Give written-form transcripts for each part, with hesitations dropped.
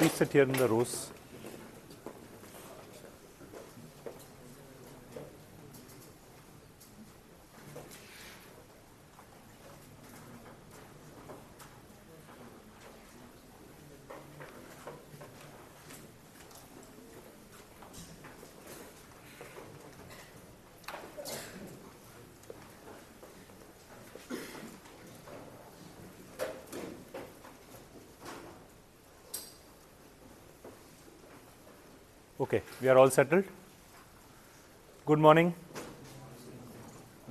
please sit here in the rows. Okay, we are all settled. Good morning.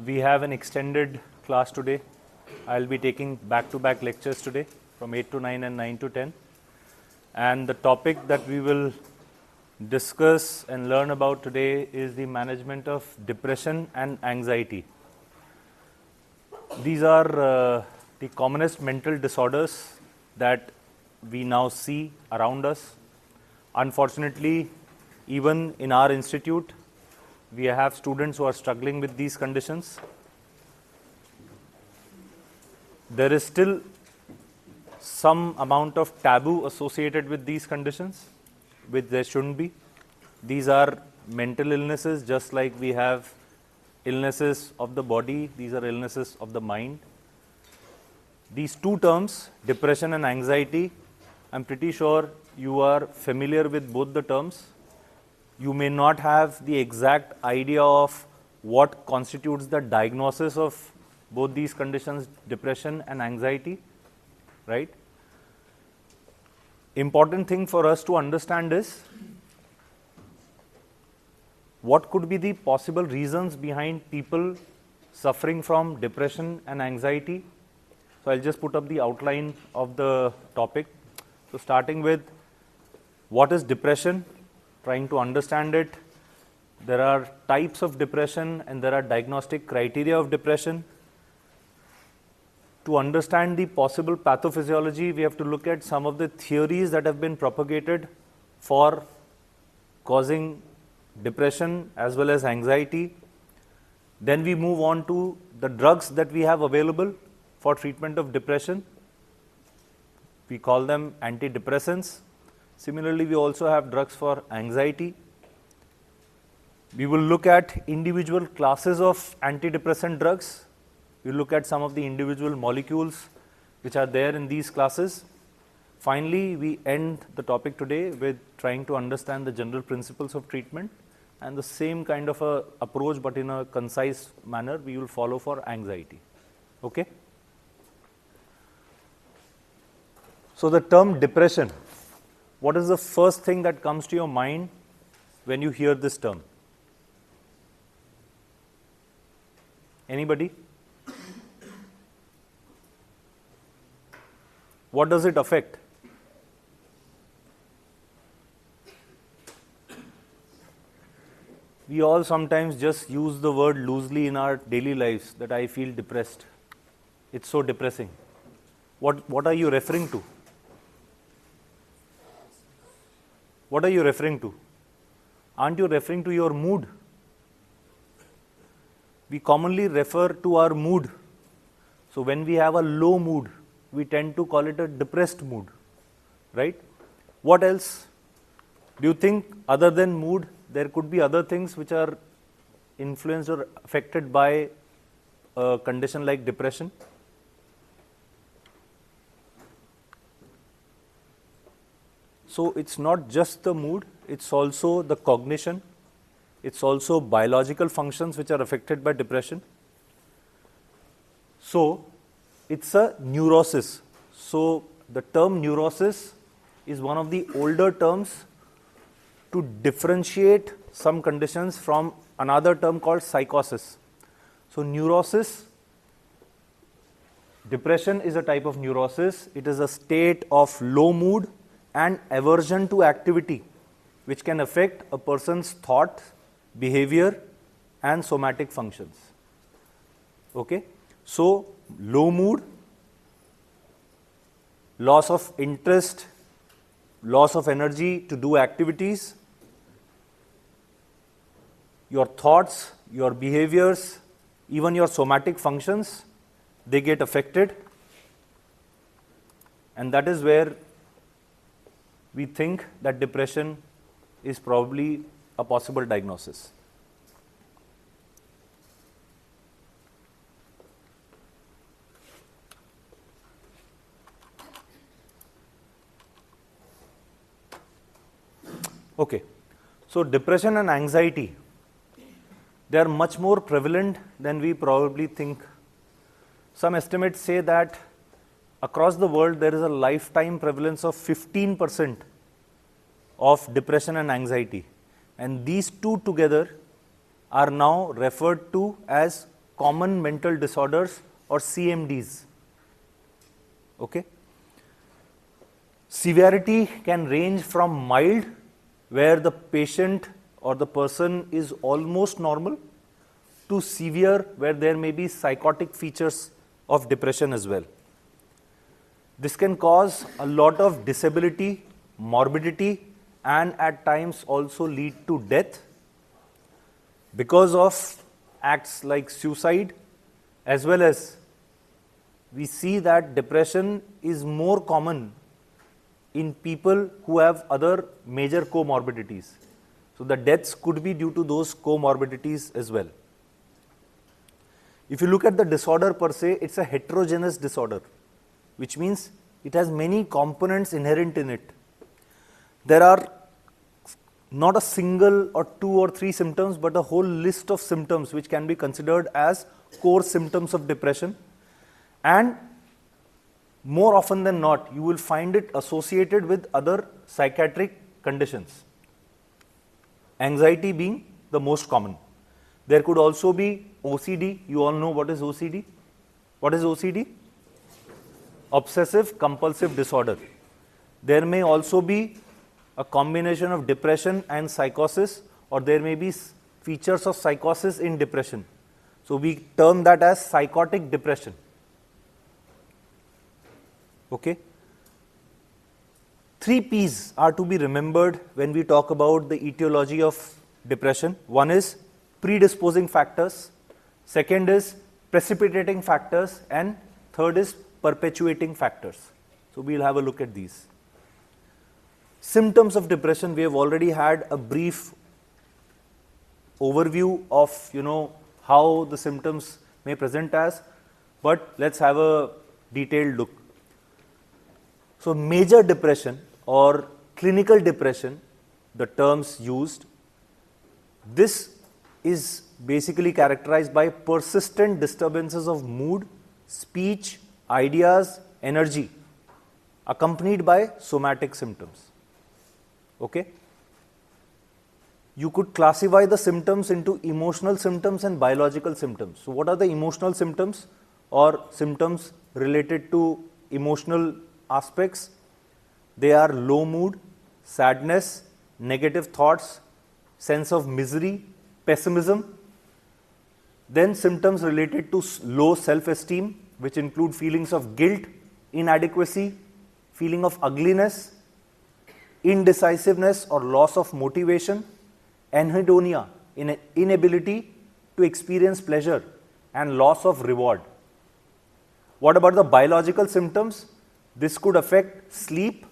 We have an extended class today. I'll be taking back-to-back lectures today from 8 to 9 and 9 to 10. And the topic that we will discuss and learn about today is the management of depression and anxiety. These are the commonest mental disorders that we now see around us. Unfortunately, even in our institute, we have students who are struggling with these conditions. There is still some amount of taboo associated with these conditions, which there shouldn't be. These are mental illnesses, just like we have illnesses of the body, these are illnesses of the mind. These two terms, depression and anxiety, I'm pretty sure you are familiar with both the terms. You may not have the exact idea of what constitutes the diagnosis of both these conditions, depression and anxiety, right? Important thing for us to understand is what could be the possible reasons behind people suffering from depression and anxiety. So I'll just put up the outline of the topic. So starting with what is depression? Trying to understand it. There are types of depression and there are diagnostic criteria of depression. To understand the possible pathophysiology, we have to look at some of the theories that have been propagated for causing depression as well as anxiety. Then we move on to the drugs that we have available for treatment of depression. We call them antidepressants. Similarly, we also have drugs for anxiety. We will look at individual classes of antidepressant drugs. We will look at some of the individual molecules which are there in these classes. Finally, we end the topic today with trying to understand the general principles of treatment, and the same kind of a approach but in a concise manner we will follow for anxiety. Okay? So the term depression, what is the first thing that comes to your mind when you hear this term? Anybody? What does it affect? We all sometimes just use the word loosely in our daily lives, that I feel depressed. It's so depressing. What are you referring to? What are you referring to? Aren't you referring to your mood? We commonly refer to our mood. So when we have a low mood, we tend to call it a depressed mood, right? What else? Do you think other than mood, there could be other things which are influenced or affected by a condition like depression? So it's not just the mood, it's also the cognition, it's also biological functions which are affected by depression. So it's a neurosis. So the term neurosis is one of the older terms to differentiate some conditions from another term called psychosis. So neurosis, depression is a type of neurosis. It is a state of low mood and aversion to activity, which can affect a person's thought, behavior, and somatic functions. Okay? So, low mood, loss of interest, loss of energy to do activities, your thoughts, your behaviors, even your somatic functions, they get affected. And that is where we think that depression is probably a possible diagnosis. Okay, so depression and anxiety, they are much more prevalent than we probably think. Some estimates say that across the world there is a lifetime prevalence of 15% of depression and anxiety, and these two together are now referred to as common mental disorders or CMDs. Okay? Severity can range from mild, where the patient or the person is almost normal, to severe, where there may be psychotic features of depression as well. This can cause a lot of disability, morbidity, and at times also lead to death because of acts like suicide, as well as we see that depression is more common in people who have other major comorbidities. So the deaths could be due to those comorbidities as well. If you look at the disorder per se, it's a heterogeneous disorder, which means it has many components inherent in it. There are not a single or two or three symptoms, but a whole list of symptoms which can be considered as core symptoms of depression. And more often than not, you will find it associated with other psychiatric conditions. Anxiety being the most common. There could also be OCD. You all know what is OCD? What is OCD? Obsessive compulsive disorder. There may also be a combination of depression and psychosis, or there may be features of psychosis in depression. So we term that as psychotic depression. Okay. 3 P's are to be remembered when we talk about the etiology of depression. One is predisposing factors, second is precipitating factors, and third is perpetuating factors. So we'll have a look at these. Symptoms of depression, we have already had a brief overview of how the symptoms may present as, but let's have a detailed look. So major depression or clinical depression, the terms used, this is basically characterized by persistent disturbances of mood, speech, ideas, energy, accompanied by somatic symptoms. Okay? You could classify the symptoms into emotional symptoms and biological symptoms. So what are the emotional symptoms or symptoms related to emotional aspects? They are low mood, sadness, negative thoughts, sense of misery, pessimism. Then symptoms related to low self-esteem, which include feelings of guilt, inadequacy, feeling of ugliness, indecisiveness or loss of motivation, anhedonia, inability to experience pleasure, and loss of reward. What about the biological symptoms? This could affect sleep.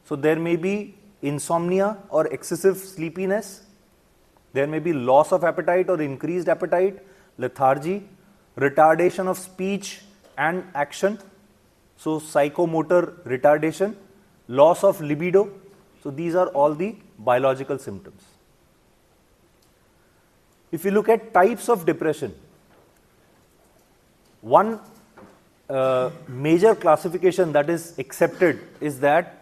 So there may be insomnia or excessive sleepiness. There may be loss of appetite or increased appetite, lethargy, retardation of speech and action. So psychomotor retardation, loss of libido. So these are all the biological symptoms. If you look at types of depression, one major classification that is accepted is that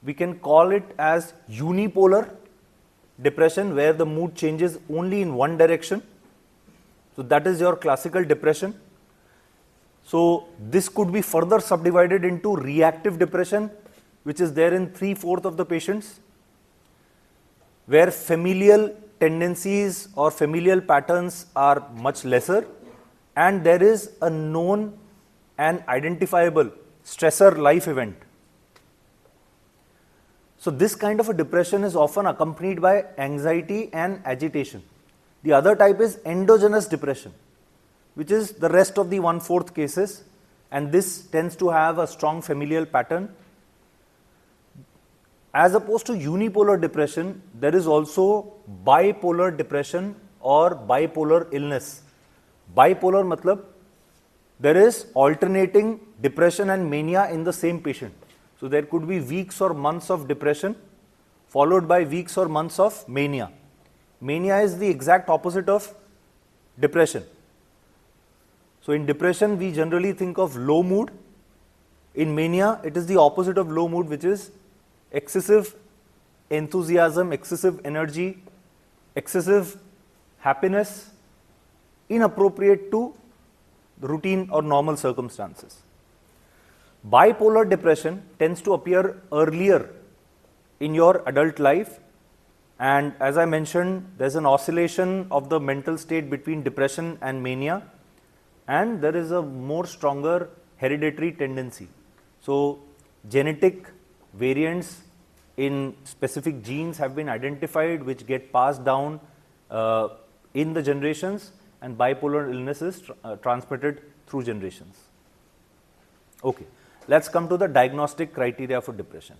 we can call it as unipolar depression, where the mood changes only in one direction. So that is your classical depression. So this could be further subdivided into reactive depression, which is there in 3/4 of the patients, where familial tendencies or familial patterns are much lesser, and there is a known and identifiable stressor life event. So this kind of a depression is often accompanied by anxiety and agitation. The other type is endogenous depression, which is the rest of the 1/4 cases, and this tends to have a strong familial pattern. as opposed to unipolar depression, there is also bipolar depression or bipolar illness. Bipolar matlab, there is alternating depression and mania in the same patient. So there could be weeks or months of depression followed by weeks or months of mania. Mania is the exact opposite of depression. So in depression, we generally think of low mood. In mania, it is the opposite of low mood, which is excessive enthusiasm, excessive energy, excessive happiness, inappropriate to routine or normal circumstances. Bipolar depression tends to appear earlier in your adult life, and as I mentioned, there's an oscillation of the mental state between depression and mania, and there is a more stronger hereditary tendency. So genetic variants in specific genes have been identified which get passed down in the generations, and bipolar illness is transmitted through generations. Okay, let's come to the diagnostic criteria for depression.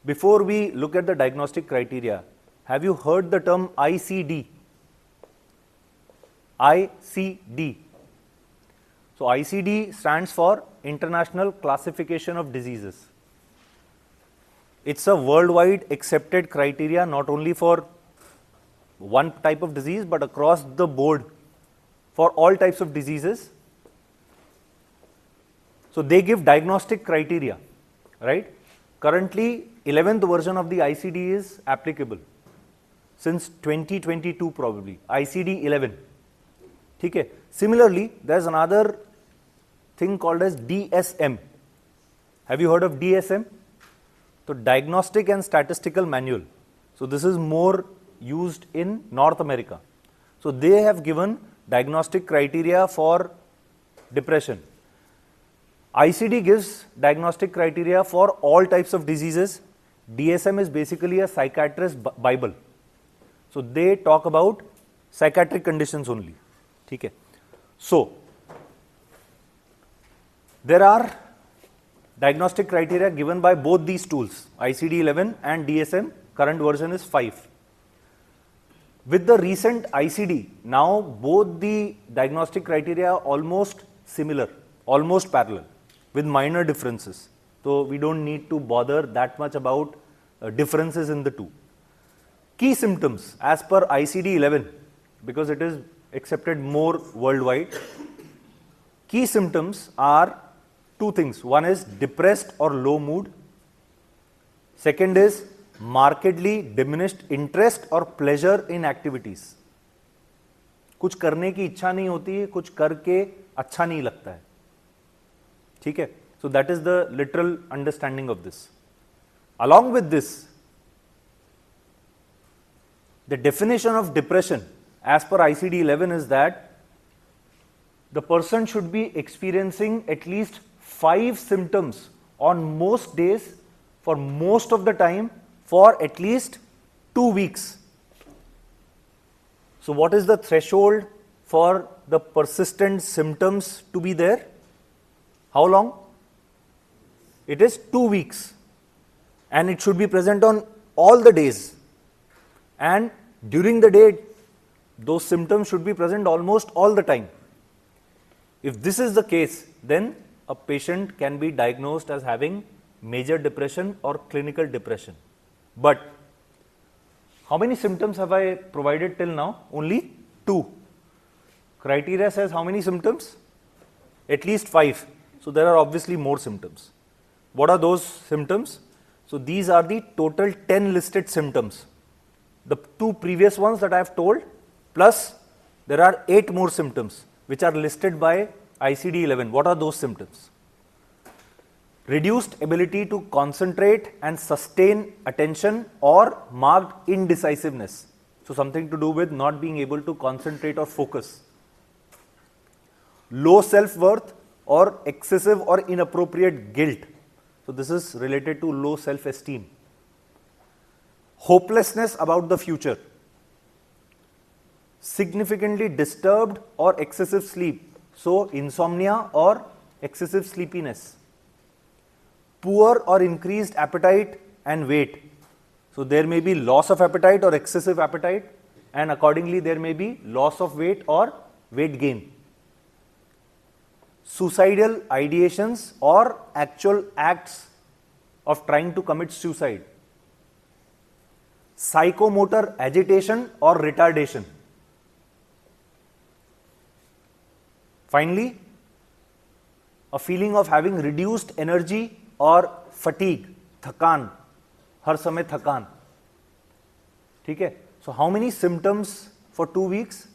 Before we look at the diagnostic criteria, have you heard the term ICD? ICD. So ICD stands for International Classification of Diseases. It's a worldwide accepted criteria not only for one type of disease but across the board for all types of diseases. So they give diagnostic criteria, right? Currently, 11th version of the ICD is applicable since 2022 probably, ICD 11. Okay. Similarly, there's another thing called as DSM. Have you heard of DSM? So Diagnostic and Statistical Manual. So this is more used in North America. So they have given diagnostic criteria for depression. ICD gives diagnostic criteria for all types of diseases. DSM is basically a psychiatrist's Bible. So they talk about psychiatric conditions only. Okay. So there are diagnostic criteria given by both these tools, ICD-11 and DSM. Current version is 5. With the recent ICD, now both the diagnostic criteria are almost similar, almost parallel, with minor differences. So we don't need to bother that much about differences in the two. Key symptoms as per ICD-11, because it is accepted more worldwide. Key symptoms are two things. One is depressed or low mood. Second is markedly diminished interest or pleasure in activities. कुछ करने की इच्छा नहीं होती है, कुछ करके अच्छा नहीं लगता है. ठीक है? So that is the literal understanding of this. Along with this, the definition of depression as per ICD-11 is that the person should be experiencing at least 5 symptoms on most days for most of the time for at least 2 weeks. So what is the threshold for the persistent symptoms to be there? How long? It is 2 weeks, and it should be present on all the days, and during the day those symptoms should be present almost all the time. If this is the case, then a patient can be diagnosed as having major depression or clinical depression. But how many symptoms have I provided till now? Only 2. Criteria says how many symptoms? At least 5. So there are obviously more symptoms. What are those symptoms? So these are the total 10 listed symptoms. The 2 previous ones that I have told, plus there are 8 more symptoms which are listed by ICD-11. What are those symptoms? Reduced ability to concentrate and sustain attention or marked indecisiveness. So something to do with not being able to concentrate or focus. Low self-worth or excessive or inappropriate guilt. So this is related to low self-esteem. Hopelessness about the future. Significantly disturbed or excessive sleep. So insomnia or excessive sleepiness. Poor or increased appetite and weight. So there may be loss of appetite or excessive appetite, and accordingly there may be loss of weight or weight gain. Suicidal ideations or actual acts of trying to commit suicide. Psychomotor agitation or retardation. Finally, a feeling of having reduced energy or fatigue, थकान, हर समय थकान. ठीक है? So how many symptoms for 2 weeks?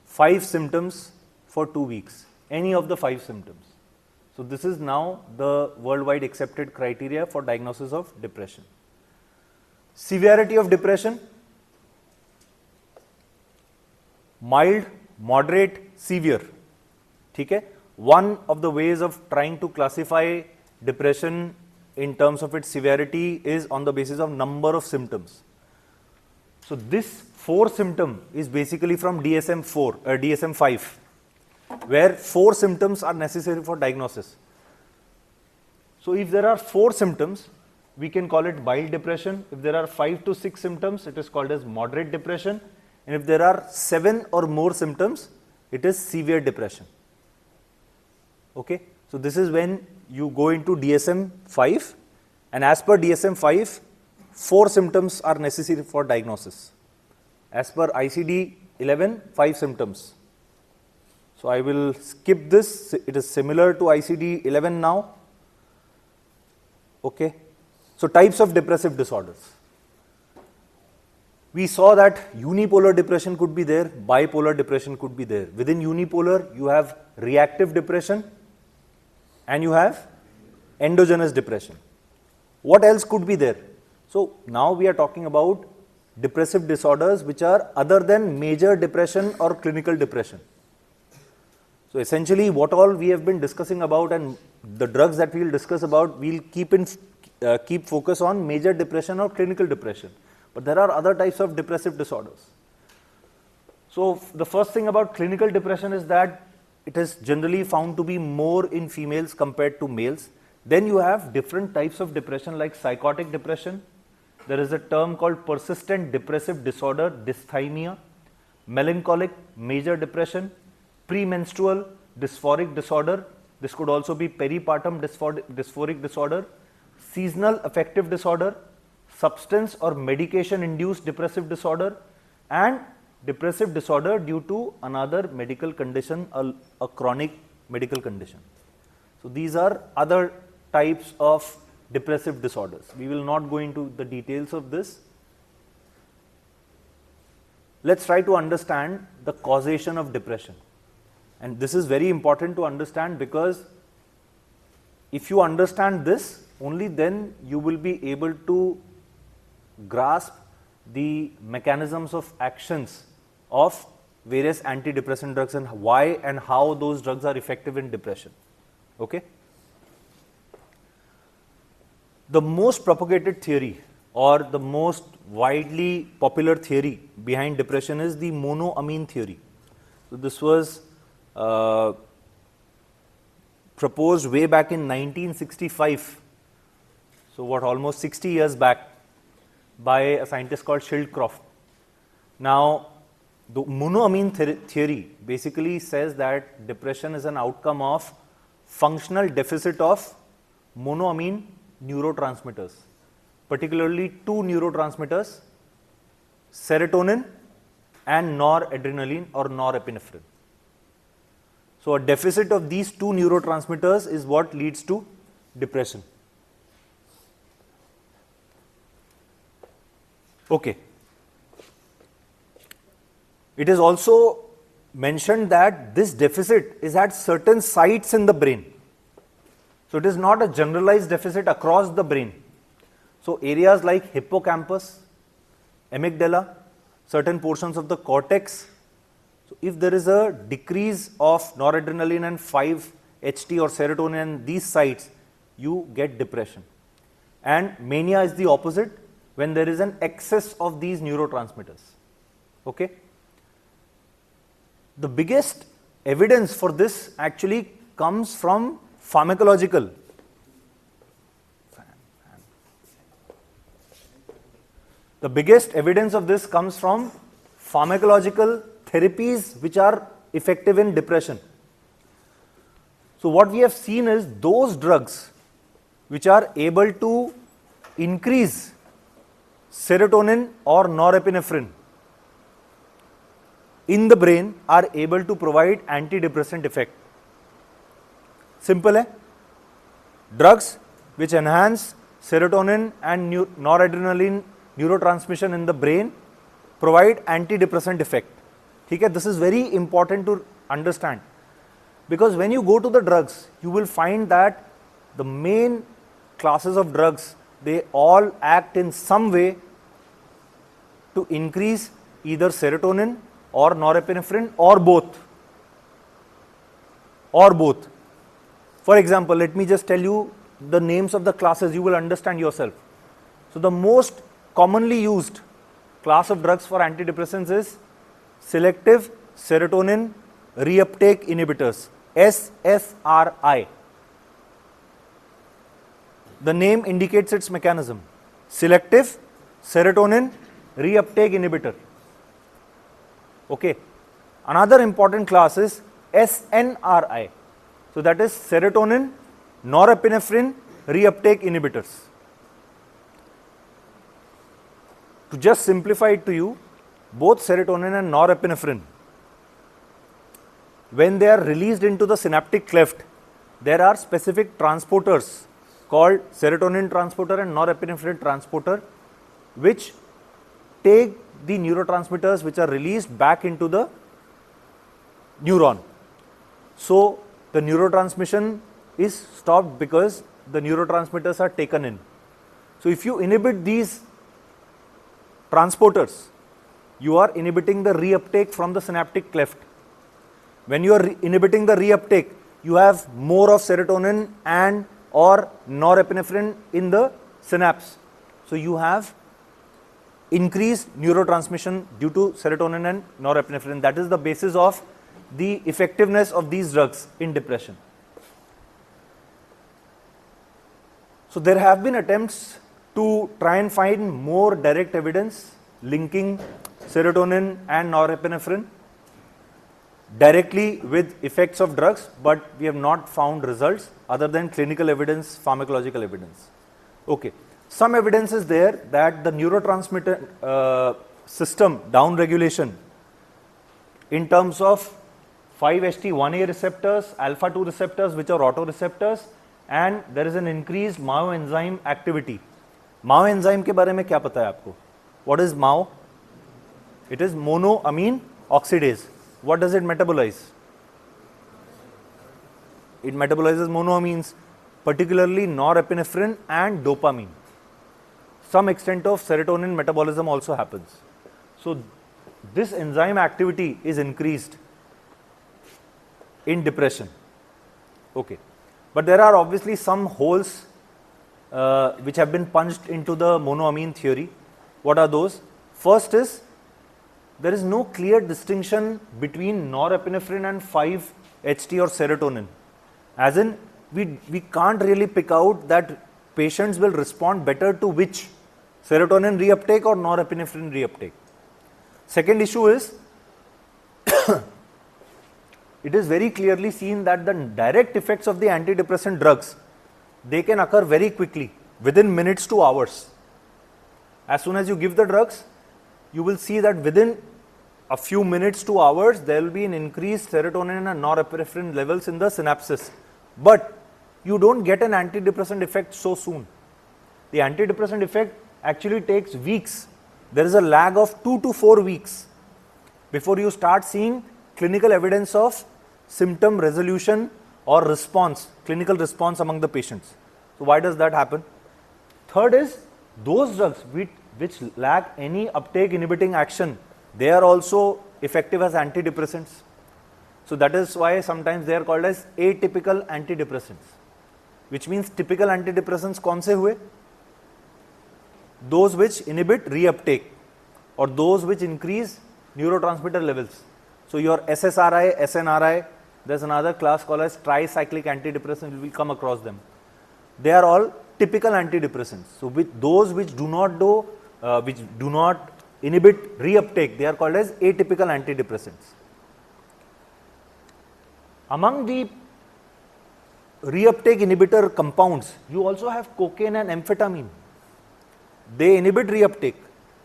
5 symptoms for 2 weeks. Any of the 5 symptoms. So this is now the worldwide accepted criteria for diagnosis of depression. Severity of depression: mild, moderate, severe. ठीक है? One of the ways of trying to classify depression in terms of its severity is on the basis of number of symptoms. So this 4 symptom is basically from DSM-4, DSM-5, where 4 symptoms are necessary for diagnosis. So if there are 4 symptoms, we can call it mild depression. If there are 5 to 6 symptoms, it is called as moderate depression. And if there are 7 or more symptoms, it is severe depression. Okay? So this is when you go into DSM-5, and as per DSM-5, 4 symptoms are necessary for diagnosis. As per ICD-11, 5 symptoms. So I will skip this. It is similar to ICD-11 now. Okay. So types of depressive disorders. We saw that unipolar depression could be there, bipolar depression could be there. Within unipolar, you have reactive depression and you have endogenous depression. What else could be there? So now we are talking about depressive disorders which are other than major depression or clinical depression. So essentially what all we have been discussing about and the drugs that we will discuss about, we'll keep focus on major depression or clinical depression. But there are other types of depressive disorders. So the first thing about clinical depression is that it is generally found to be more in females compared to males. Then you have different types of depression like psychotic depression. There is a term called persistent depressive disorder, dysthymia, melancholic major depression, premenstrual dysphoric disorder. This could also be peripartum dysphoric disorder, seasonal affective disorder, substance or medication induced depressive disorder, and depressive disorder due to another medical condition, a chronic medical condition. So these are other types of depressive disorders. We will not go into the details of this. Let's try to understand the causation of depression. And this is very important to understand, because if you understand this, only then you will be able to grasp the mechanisms of actions of various antidepressant drugs and why and how those drugs are effective in depression. Okay? The most propagated theory or the most widely popular theory behind depression is the monoamine theory. So this was proposed way back in 1965. So what, almost 60 years back, by a scientist called Schildkroft. Now, the monoamine theory basically says that depression is an outcome of functional deficit of monoamine neurotransmitters, particularly 2 neurotransmitters, serotonin and noradrenaline or norepinephrine. So a deficit of these 2 neurotransmitters is what leads to depression. Okay. It is also mentioned that this deficit is at certain sites in the brain. So it is not a generalized deficit across the brain. So areas like hippocampus, amygdala, certain portions of the cortex. So if there is a decrease of noradrenaline and 5-HT or serotonin in these sites, you get depression. And mania is the opposite, when there is an excess of these neurotransmitters. Okay? The biggest evidence for this actually comes from pharmacological. The biggest evidence of this comes from pharmacological therapies which are effective in depression. So what we have seen is those drugs which are able to increase serotonin or norepinephrine in the brain are able to provide antidepressant effect. Simple hai? Drugs which enhance serotonin and noradrenaline neurotransmission in the brain provide antidepressant effect. Okay? This is very important to understand, because when you go to the drugs, you will find that the main classes of drugs, they all act in some way to increase either serotonin or norepinephrine or both. For example, let me just tell you the names of the classes, you will understand yourself. So the most commonly used class of drugs for antidepressants is selective serotonin reuptake inhibitors, SSRI. The name indicates its mechanism. Selective serotonin reuptake inhibitor. Okay. Another important class is SNRI. So that is serotonin norepinephrine reuptake inhibitors. To just simplify it to you, both serotonin and norepinephrine, when they are released into the synaptic cleft, there are specific transporters called serotonin transporter and norepinephrine transporter, which take the neurotransmitters which are released back into the neuron. So the neurotransmission is stopped because the neurotransmitters are taken in. So if you inhibit these transporters, you are inhibiting the reuptake from the synaptic cleft. When you are inhibiting the reuptake, you have more of serotonin and or norepinephrine in the synapse. So you have increased neurotransmission due to serotonin and norepinephrine. That is the basis of the effectiveness of these drugs in depression. So there have been attempts to try and find more direct evidence linking serotonin and norepinephrine directly with effects of drugs, but we have not found results other than clinical evidence, pharmacological evidence. Okay. Some evidence is there that the neurotransmitter system downregulation in terms of 5-HT1A receptors, alpha-2 receptors which are autoreceptors, and there is an increased MAO enzyme activity. MAO enzyme के बारे में क्या पता है आपको? What is MAO? It is monoamine oxidase. What does it metabolize? It metabolizes monoamines, particularly norepinephrine and dopamine. Some extent of serotonin metabolism also happens. So this enzyme activity is increased in depression. Okay. But there are obviously some holes which have been punched into the monoamine theory. What are those? First is, there is no clear distinction between norepinephrine and 5-HT or serotonin. As in, we can't really pick out that patients will respond better to which, serotonin reuptake or norepinephrine reuptake. Second issue is, it is very clearly seen that the direct effects of the antidepressant drugs, they can occur very quickly, within minutes to hours. As soon as you give the drugs, you will see that within a few minutes to hours, there will be an increased serotonin and norepinephrine levels in the synapses. But you don't get an antidepressant effect so soon. The antidepressant effect actually takes weeks. There is a lag of 2 to 4 weeks before you start seeing clinical evidence of symptom resolution or response, clinical response among the patients. So why does that happen? Third is, those drugs which lack any uptake inhibiting action, they are also effective as antidepressants. So that is why sometimes they are called as atypical antidepressants, which means typical antidepressants kaun se hue? Those which inhibit reuptake or those which increase neurotransmitter levels. So your SSRI, SNRI, there's another class called as tricyclic antidepressants, we will come across them. They are all typical antidepressants. So with those which do not do which do not inhibit reuptake, they are called as atypical antidepressants. Among the reuptake inhibitor compounds, you also have cocaine and amphetamine. They inhibit reuptake,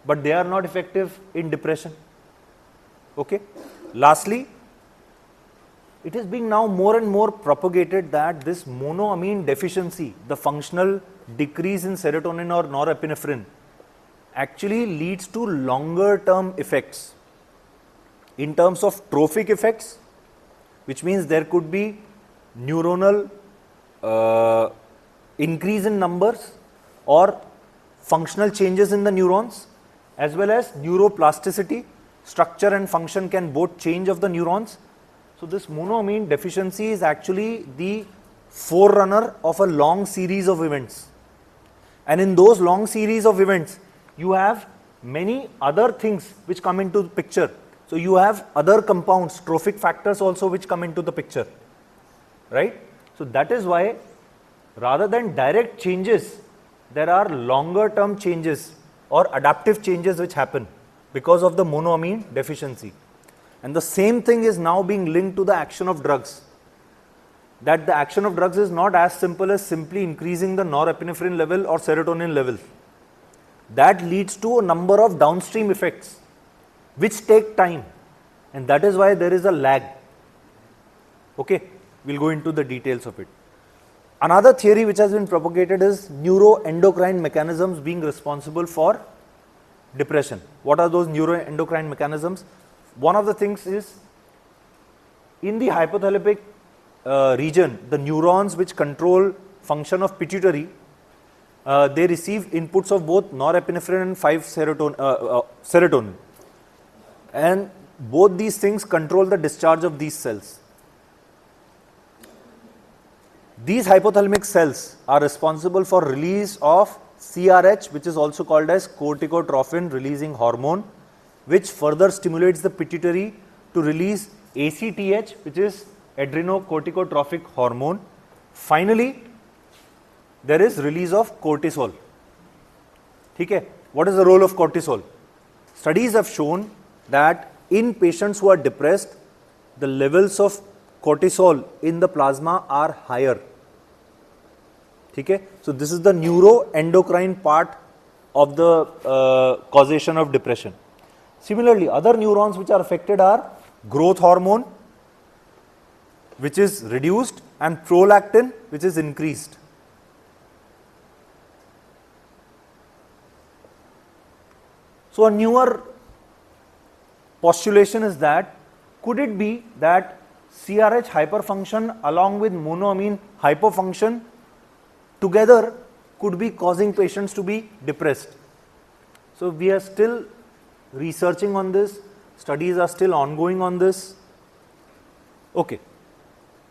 but they are not effective in depression. Okay. Lastly, it is being now more and more propagated that this monoamine deficiency, the functional decrease in serotonin or norepinephrine, actually leads to longer term effects in terms of trophic effects, which means there could be neuronal increase in numbers or functional changes in the neurons, as well as neuroplasticity, structure and function can both change of the neurons. So this monoamine deficiency is actually the forerunner of a long series of events. And in those long series of events, you have many other things which come into the picture. So you have other compounds, trophic factors also which come into the picture, right? So that is why rather than direct changes, there are longer term changes or adaptive changes which happen because of the monoamine deficiency. And the same thing is now being linked to the action of drugs. That the action of drugs is not as simple as simply increasing the norepinephrine level or serotonin level. That leads to a number of downstream effects which take time, and that is why there is a lag. Okay, we'll go into the details of it. Another theory which has been propagated is neuroendocrine mechanisms being responsible for depression. What are those neuroendocrine mechanisms? One of the things is in the hypothalamic region, the neurons which control function of pituitary, they receive inputs of both norepinephrine and 5-serotonin. And both these things control the discharge of these cells. These hypothalamic cells are responsible for release of CRH, which is also called as corticotrophin releasing hormone, which further stimulates the pituitary to release ACTH, which is adrenocorticotrophic hormone. Finally, there is release of cortisol. Okay. What is the role of cortisol? Studies have shown that in patients who are depressed, the levels of cortisol in the plasma are higher. Okay. So this is the neuroendocrine part of the causation of depression. Similarly, other neurons which are affected are growth hormone, which is reduced, and prolactin, which is increased. So a newer postulation is that could it be that CRH hyperfunction along with monoamine hypofunction together could be causing patients to be depressed? So we are still researching on this, studies are still ongoing on this. Okay.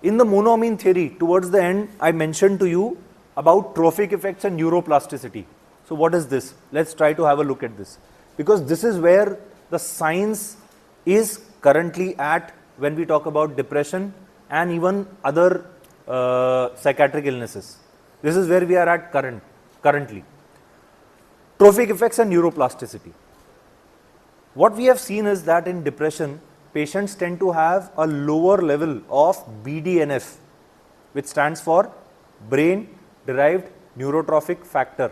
In the monoamine theory, towards the end, I mentioned to you about trophic effects and neuroplasticity. So what is this? Let's try to have a look at this, because this is where the science is currently at when we talk about depression and even other psychiatric illnesses. This is where we are at currently. Trophic effects and neuroplasticity. What we have seen is that in depression, patients tend to have a lower level of BDNF, which stands for brain derived neurotrophic factor,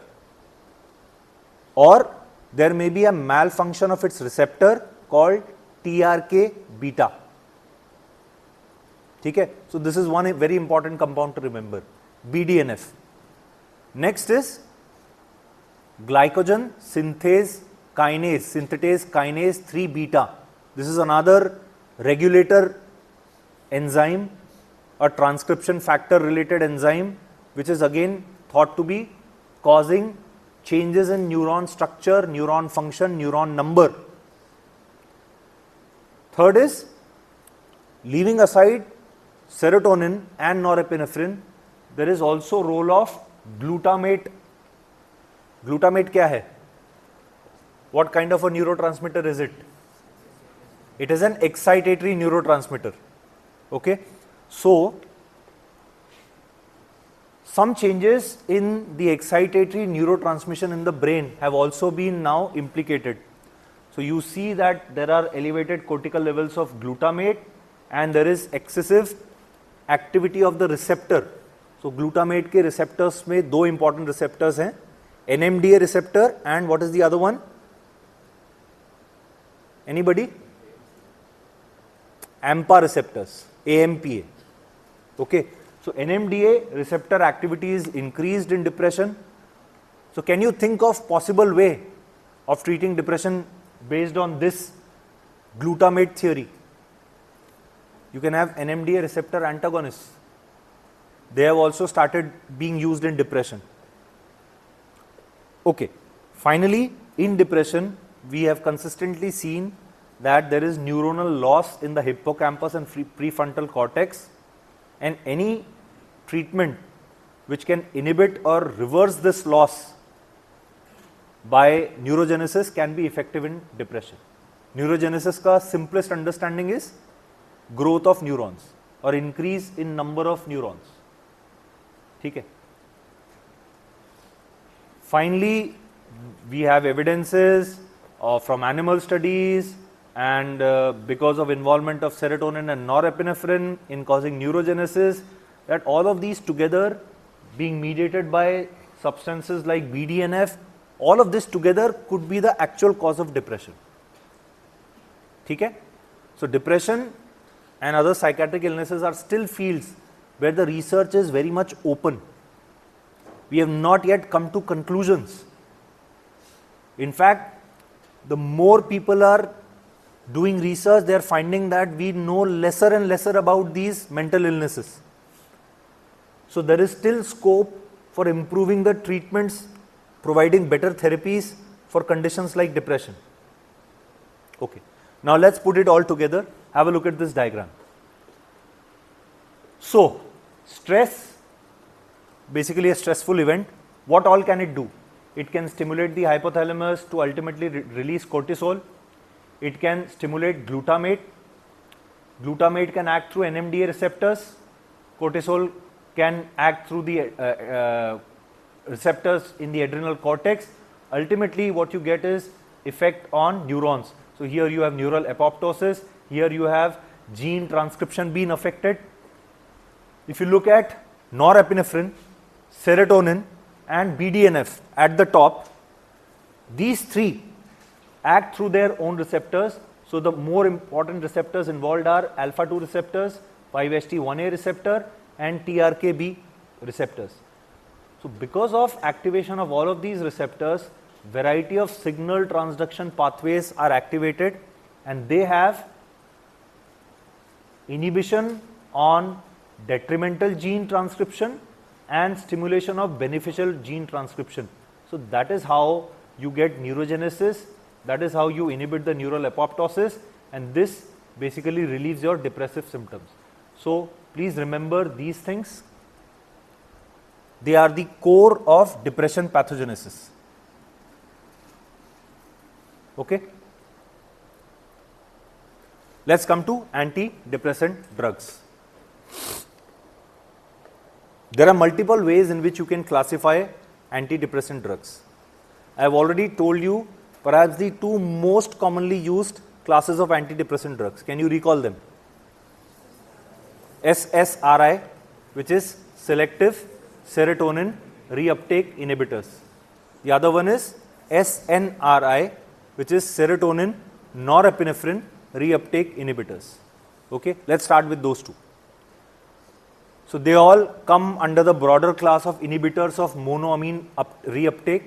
or there may be a malfunction of its receptor called TRK beta. Okay? So this is one very important compound to remember, BDNF. Next is glycogen synthetase kinase 3 beta. This is another regulator enzyme, a transcription factor related enzyme, which is again thought to be causing changes in neuron structure, neuron function, neuron number. Third is, leaving aside serotonin and norepinephrine, there is also role of glutamate. Glutamate क्या है? What kind of a neurotransmitter is it? It is an excitatory neurotransmitter. Okay. So some changes in the excitatory neurotransmission in the brain have also been now implicated. So you see that there are elevated cortical levels of glutamate and there is excessive activity of the receptor. So glutamate के receptors में दो important receptors हैं, NMDA receptor and what is the other one? Anybody? AMPA receptors, AMPA. Okay, so NMDA receptor activity is increased in depression. So can you think of possible way of treating depression based on this glutamate theory? You can have NMDA receptor antagonists. They have also started being used in depression. Okay, finally in depression we have consistently seen that there is neuronal loss in the hippocampus and prefrontal cortex, and any treatment which can inhibit or reverse this loss by neurogenesis can be effective in depression. Neurogenesis का simplest understanding is growth of neurons or increase in number of neurons. ठीक है. Finally, we have evidences from animal studies and because of involvement of serotonin and norepinephrine in causing neurogenesis, that all of these together being mediated by substances like BDNF, all of this together could be the actual cause of depression. ठीक है? So depression and other psychiatric illnesses are still fields where the research is very much open. We have not yet come to conclusions. In fact, the more people are doing research, they are finding that we know lesser and lesser about these mental illnesses. So there is still scope for improving the treatments, providing better therapies for conditions like depression. Okay. Now let's put it all together. Have a look at this diagram. So, stress, basically a stressful event, what all can it do? It can stimulate the hypothalamus to ultimately release cortisol. It can stimulate glutamate. Glutamate can act through NMDA receptors. Cortisol can act through the receptors in the adrenal cortex. Ultimately, what you get is effect on neurons. So here you have neural apoptosis. Here you have gene transcription being affected. If you look at norepinephrine, serotonin and BDNF at the top, these three act through their own receptors. So the more important receptors involved are alpha-2 receptors, 5-HT1A receptor and TRKB receptors. So because of activation of all of these receptors, variety of signal transduction pathways are activated and they have inhibition on detrimental gene transcription and stimulation of beneficial gene transcription. So that is how you get neurogenesis, that is how you inhibit the neural apoptosis, and this basically relieves your depressive symptoms. So please remember these things. They are the core of depression pathogenesis. Okay? Let's come to antidepressant drugs. There are multiple ways in which you can classify antidepressant drugs. I have already told you perhaps the two most commonly used classes of antidepressant drugs. Can you recall them? SSRI, which is selective serotonin reuptake inhibitors. The other one is SNRI, which is serotonin norepinephrine reuptake inhibitors. Okay, let's start with those two. So they all come under the broader class of inhibitors of monoamine reuptake.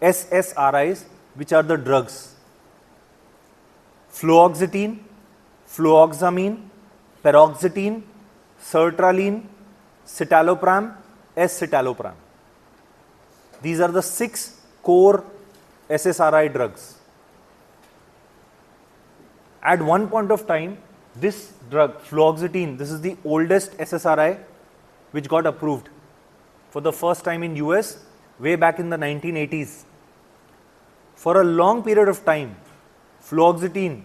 SSRIs, which are the drugs: fluoxetine, fluoxamine, paroxetine, sertraline, citalopram, escitalopram. These are the 6 core SSRI drugs. At one point of time, this drug, fluoxetine, this is the oldest SSRI which got approved for the first time in US way back in the 1980s. For a long period of time, fluoxetine,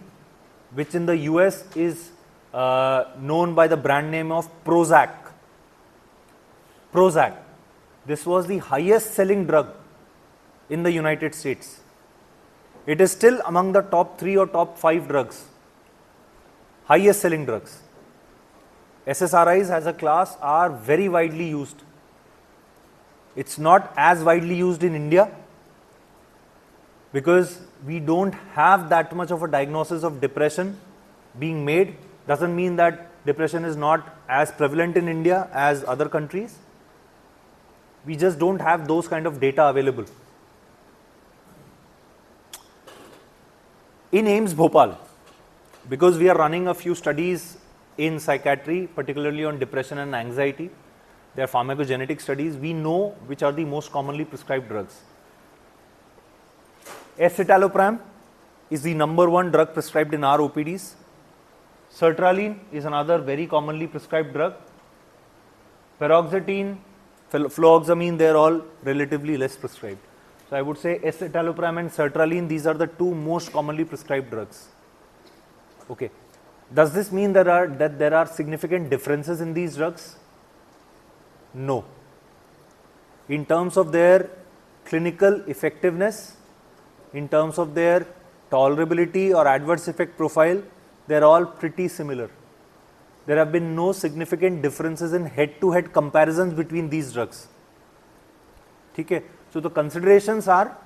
which in the US is known by the brand name of Prozac. Prozac. This was the highest selling drug in the United States. It is still among the top 3 or top 5 drugs, highest selling drugs. SSRIs as a class are very widely used. It's not as widely used in India because we don't have that much of a diagnosis of depression being made. Doesn't mean that depression is not as prevalent in India as other countries. We just don't have those kind of data available. In AIIMS Bhopal, because we are running a few studies in psychiatry, particularly on depression and anxiety, they are pharmacogenetic studies, we know which are the most commonly prescribed drugs. Escitalopram is the #1 drug prescribed in our OPDs. Sertraline is another very commonly prescribed drug. Paroxetine, fluoxamine, they are all relatively less prescribed. So I would say escitalopram and sertraline, these are the 2 most commonly prescribed drugs. Okay. Does this mean that there are significant differences in these drugs? No. In terms of their clinical effectiveness, in terms of their tolerability or adverse effect profile, they are all pretty similar. There have been no significant differences in head-to-head comparisons between these drugs. Okay. So the considerations are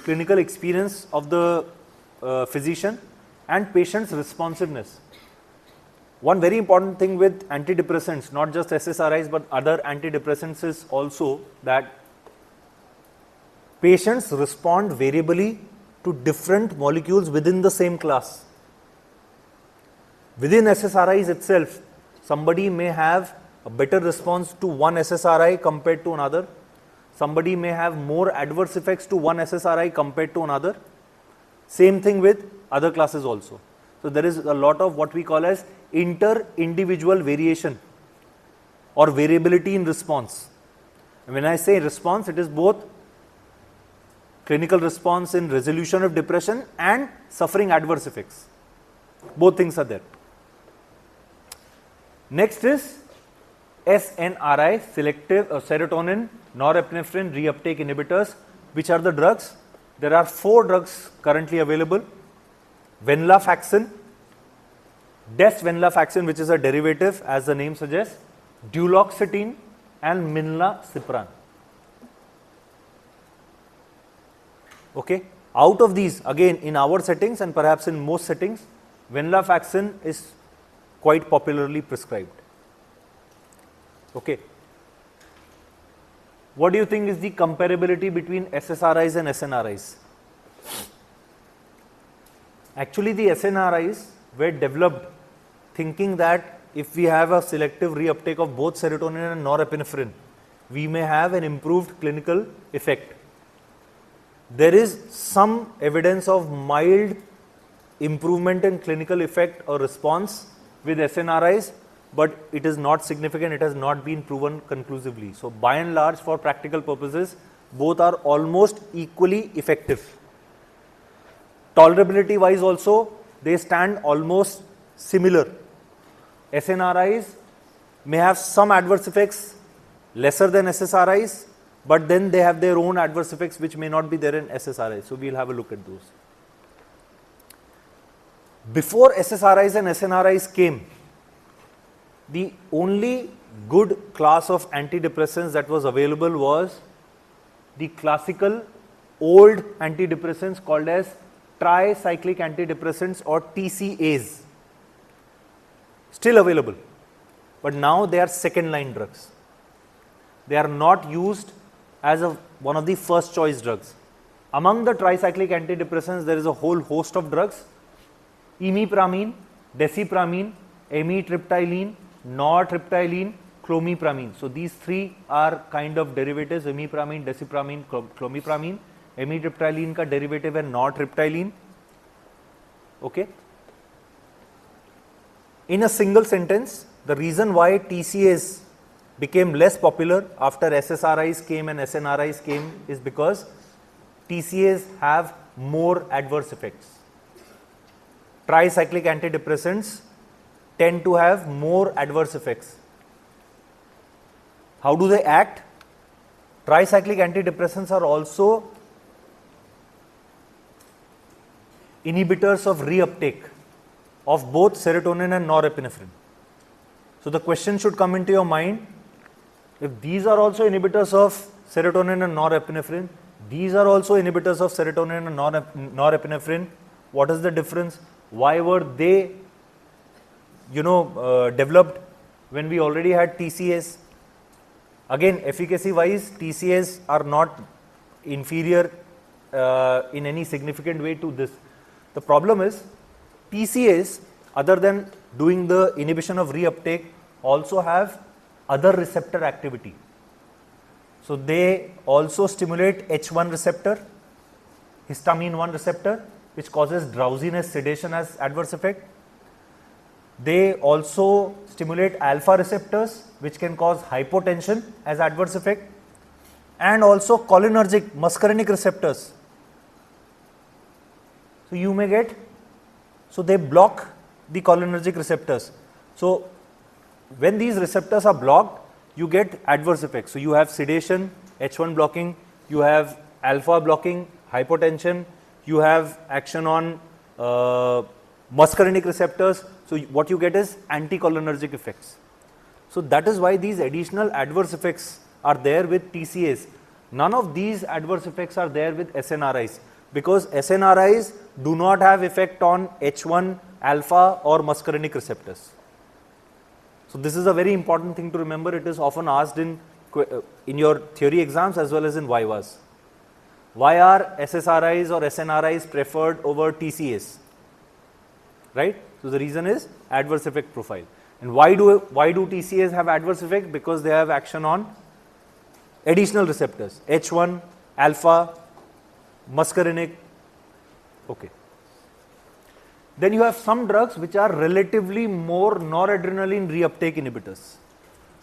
clinical experience of the physician and patient's responsiveness. One very important thing with antidepressants, not just SSRIs but other antidepressants, is also that patients respond variably to different molecules within the same class. Within SSRIs itself, somebody may have a better response to one SSRI compared to another. Somebody may have more adverse effects to one SSRI compared to another. Same thing with other classes also. So there is a lot of what we call as inter-individual variation or variability in response. And when I say response, it is both clinical response in resolution of depression and suffering adverse effects. Both things are there. Next is SNRI, selective serotonin norepinephrine reuptake inhibitors. Which are the drugs? There are 4 drugs currently available. Venlafaxine, desvenlafaxine, which is a derivative as the name suggests, duloxetine and milnacipran. Okay. Out of these, again in our settings and perhaps in most settings, venlafaxine is quite popularly prescribed. Okay. What do you think is the comparability between SSRIs and SNRIs? Actually, the SNRIs were developed thinking that if we have a selective reuptake of both serotonin and norepinephrine, we may have an improved clinical effect. There is some evidence of mild improvement in clinical effect or response with SNRIs, but it is not significant, it has not been proven conclusively. So by and large, for practical purposes, both are almost equally effective. Tolerability wise also, they stand almost similar. SNRIs may have some adverse effects lesser than SSRIs, but then they have their own adverse effects which may not be there in SSRIs. So we'll have a look at those. Before SSRIs and SNRIs came, the only good class of antidepressants that was available was the classical old antidepressants called as tricyclic antidepressants or TCAs. Still available, but now they are second line drugs. They are not used as one of the first choice drugs. Among the tricyclic antidepressants, there is a whole host of drugs: imipramine, desipramine, amitriptyline, nortriptyline, clomipramine. So these 3 are kind of derivatives: imipramine, desipramine, clomipramine. Amitriptyline का derivative है nortriptyline. Okay. In a single sentence, the reason why TCAs became less popular after SSRIs came and SNRIs came is because TCAs have more adverse effects. Tricyclic antidepressants tend to have more adverse effects. How do they act? Tricyclic antidepressants are also inhibitors of reuptake of both serotonin and norepinephrine. So the question should come into your mind, if these are also inhibitors of serotonin and norepinephrine, these are also inhibitors of serotonin and norepinephrine, what is the difference? Why were they developed when we already had TCAs? Again, efficacy wise, TCAs are not inferior in any significant way to this. The problem is TCAs, other than doing the inhibition of reuptake, also have other receptor activity. So they also stimulate H1 receptor, histamine 1 receptor, which causes drowsiness, sedation as adverse effect. They also stimulate alpha receptors, which can cause hypotension as adverse effect, and also cholinergic muscarinic receptors. So you may get, so they block the cholinergic receptors. So when these receptors are blocked, you get adverse effects. So you have sedation, H1 blocking, you have alpha blocking, hypotension, you have action on muscarinic receptors. So what you get is anticholinergic effects. So that is why these additional adverse effects are there with TCAs. None of these adverse effects are there with SNRIs, because SNRIs do not have effect on H1 alpha or muscarinic receptors. So this is a very important thing to remember. It is often asked in your theory exams as well as in vivas. Why are SSRIs or SNRIs preferred over TCAs? Right? So the reason is adverse effect profile. And why do TCAs have adverse effect? Because they have action on additional receptors, H1, alpha, muscarinic. Okay. Then you have some drugs which are relatively more noradrenaline reuptake inhibitors.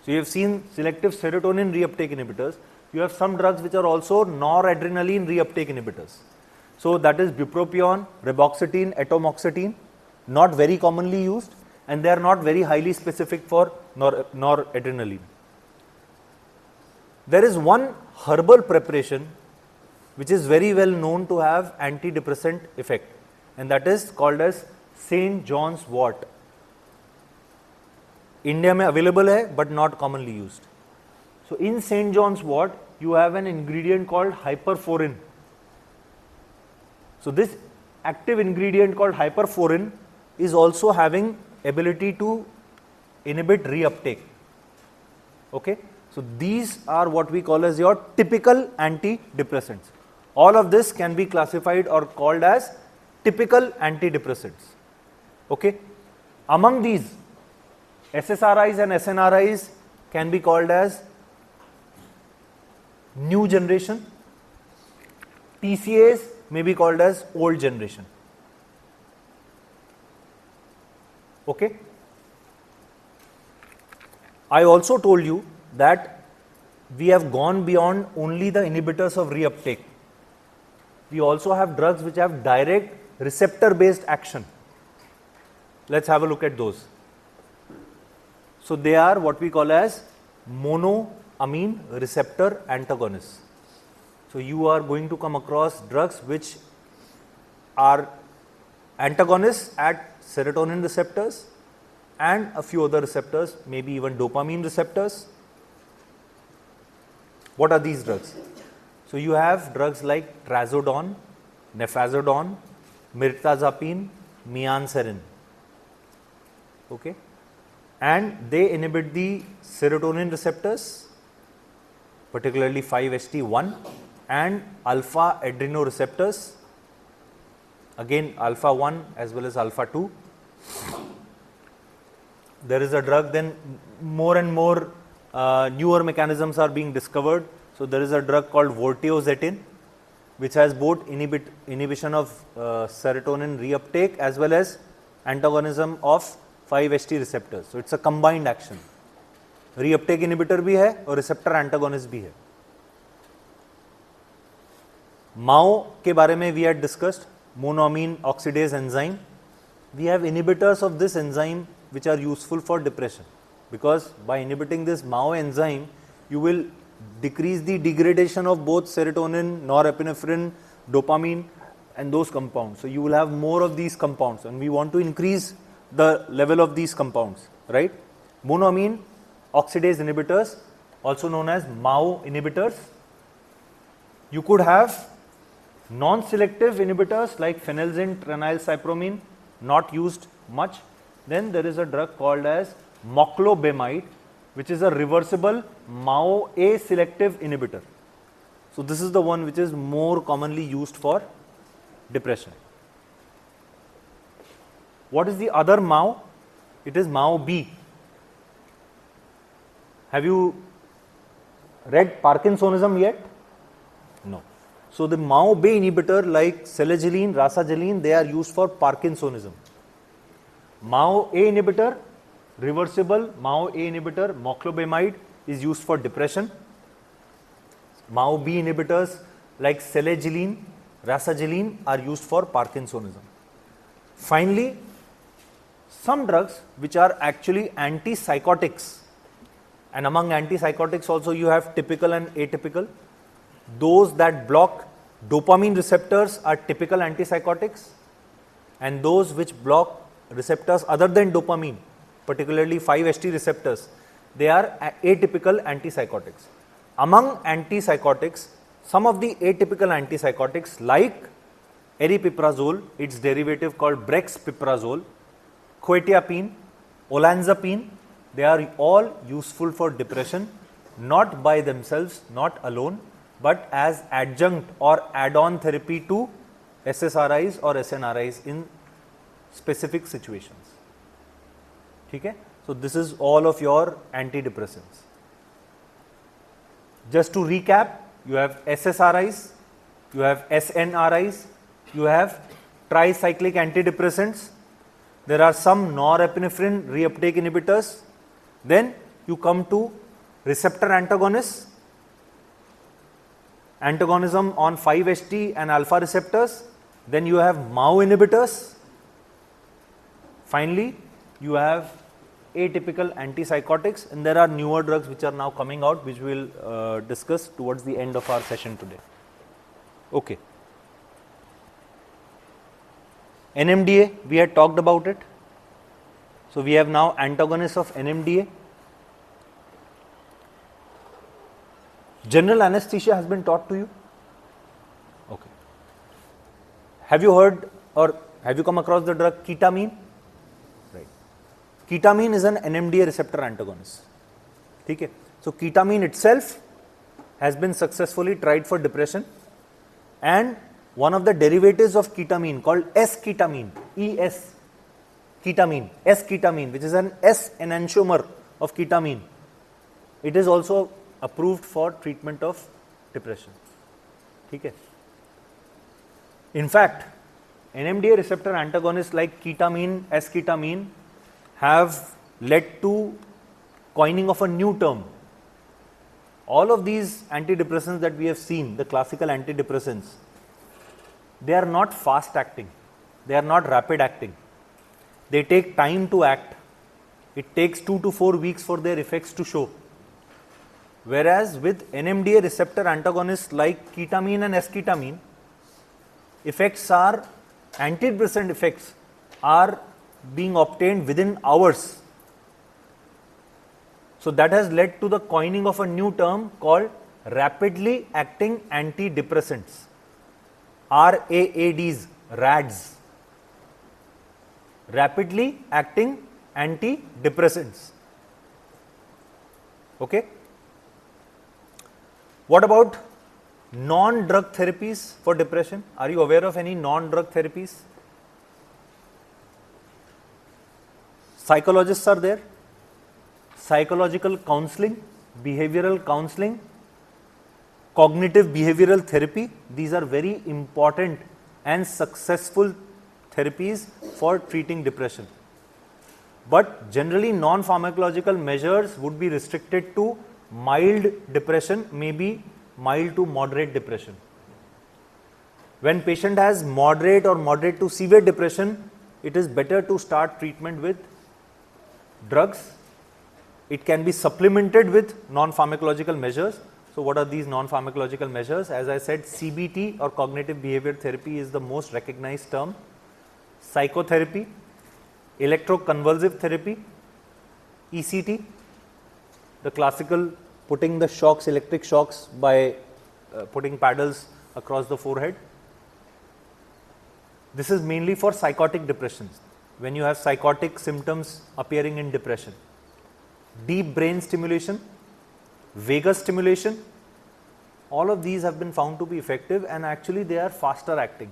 So you have seen selective serotonin reuptake inhibitors. You have some drugs which are also noradrenaline reuptake inhibitors. So that is bupropion, reboxetine, atomoxetine, not very commonly used, and they are not very highly specific for noradrenaline. There is one herbal preparation which is very well known to have antidepressant effect, and that is called as St. John's wort. India में available है but not commonly used. So in St. John's wort you have an ingredient called hyperforin. So this active ingredient called hyperforin is also having ability to inhibit reuptake. Okay, so these are what we call as your typical antidepressants. All of this can be classified or called as typical antidepressants. Okay, among these, SSRIs and SNRIs can be called as new generation. TCAs may be called as old generation. Okay. I also told you that we have gone beyond only the inhibitors of reuptake. We also have drugs which have direct receptor based action. Let's have a look at those. So they are what we call as monoamine receptor antagonists. So you are going to come across drugs which are antagonists at serotonin receptors and a few other receptors, maybe even dopamine receptors. What are these drugs? So you have drugs like trazodone, nefazodone, mirtazapine, mianserin. Okay, and they inhibit the serotonin receptors, particularly 5-HT1 and alpha adrenoreceptors, again alpha 1 as well as alpha 2. There is a drug, then more and more newer mechanisms are being discovered. So there is a drug called vortioxetine, which has both inhibition of serotonin reuptake as well as antagonism of 5-HT receptors. So it's a combined action. Reuptake inhibitor भी है और receptor antagonist भी है. MAO के बारे में we had discussed, monoamine oxidase enzyme. We have inhibitors of this enzyme which are useful for depression, because by inhibiting this MAO enzyme you will decrease the degradation of both serotonin, norepinephrine, dopamine and those compounds. So you will have more of these compounds, and we want to increase the level of these compounds, right? Monoamine oxidase inhibitors, also known as MAO inhibitors. You could have non-selective inhibitors like phenelzine phenylcypromine, not used much. Then there is a drug called as moclobemide, which is a reversible MAO-A selective inhibitor. So this is the one which is more commonly used for depression. What is the other MAO? It is MAO-B. Have you read Parkinsonism yet? No. So the MAO-B inhibitor like selegiline, rasagiline, they are used for Parkinsonism. MAO-A inhibitor, reversible MAO-A inhibitor, moclobemide, is used for depression. MAO-B inhibitors like selegiline, rasagiline are used for Parkinsonism. Finally, some drugs which are actually antipsychotics, and among antipsychotics also you have typical and atypical. Those that block dopamine receptors are typical antipsychotics, and those which block receptors other than dopamine, particularly 5-HT receptors, they are atypical antipsychotics. Among antipsychotics, some of the atypical antipsychotics like aripiprazole, its derivative called brexpiprazole, quetiapine, olanzapine, they are all useful for depression, not by themselves, not alone, but as adjunct or add-on therapy to SSRIs or SNRIs in specific situations. Okay? So this is all of your antidepressants. Just to recap, you have SSRIs, you have SNRIs, you have tricyclic antidepressants, there are some norepinephrine reuptake inhibitors, then you come to receptor antagonists, antagonism on 5-HT and alpha receptors, then you have MAO inhibitors, finally you have atypical antipsychotics, and there are newer drugs which are now coming out, which we will discuss towards the end of our session today. Okay. NMDA, we had talked about it. So we have now antagonists of NMDA. General anesthesia has been taught to you. Okay. Have you heard or have you come across the drug ketamine? Right. Ketamine is an NMDA receptor antagonist. Okay. So ketamine itself has been successfully tried for depression, and one of the derivatives of ketamine called S-ketamine, ketamine, S-ketamine, which is an S enantiomer of ketamine, it is also approved for treatment of depression. Okay. In fact, NMDA receptor antagonists like ketamine, S-ketamine have led to coining of a new term. All of these antidepressants that we have seen, the classical antidepressants, they are not fast acting, they are not rapid acting, they take time to act. It takes 2 to 4 weeks for their effects to show. Whereas with NMDA receptor antagonists like ketamine and S-ketamine, effects are, antidepressant effects are being obtained within hours. So that has led to the coining of a new term called rapidly acting antidepressants. RAADs, RADs, rapidly acting antidepressants. Okay. What about non-drug therapies for depression? Are you aware of any non-drug therapies? Psychologists are there, psychological counseling, behavioral counseling, cognitive behavioral therapy. These are very important and successful therapies for treating depression. But generally non-pharmacological measures would be restricted to mild depression, maybe mild to moderate depression. When patient has moderate or moderate to severe depression, it is better to start treatment with drugs It can be supplemented with non-pharmacological measures. So what are these non-pharmacological measures? As I said, CBT or cognitive behavior therapy is the most recognized term. Psychotherapy, electroconvulsive therapy, ECT, the classical putting the shocks, electric shocks by putting paddles across the forehead. This is mainly for psychotic depressions, when you have psychotic symptoms appearing in depression. Deep brain stimulation, vagus stimulation, all of these have been found to be effective, and actually they are faster acting.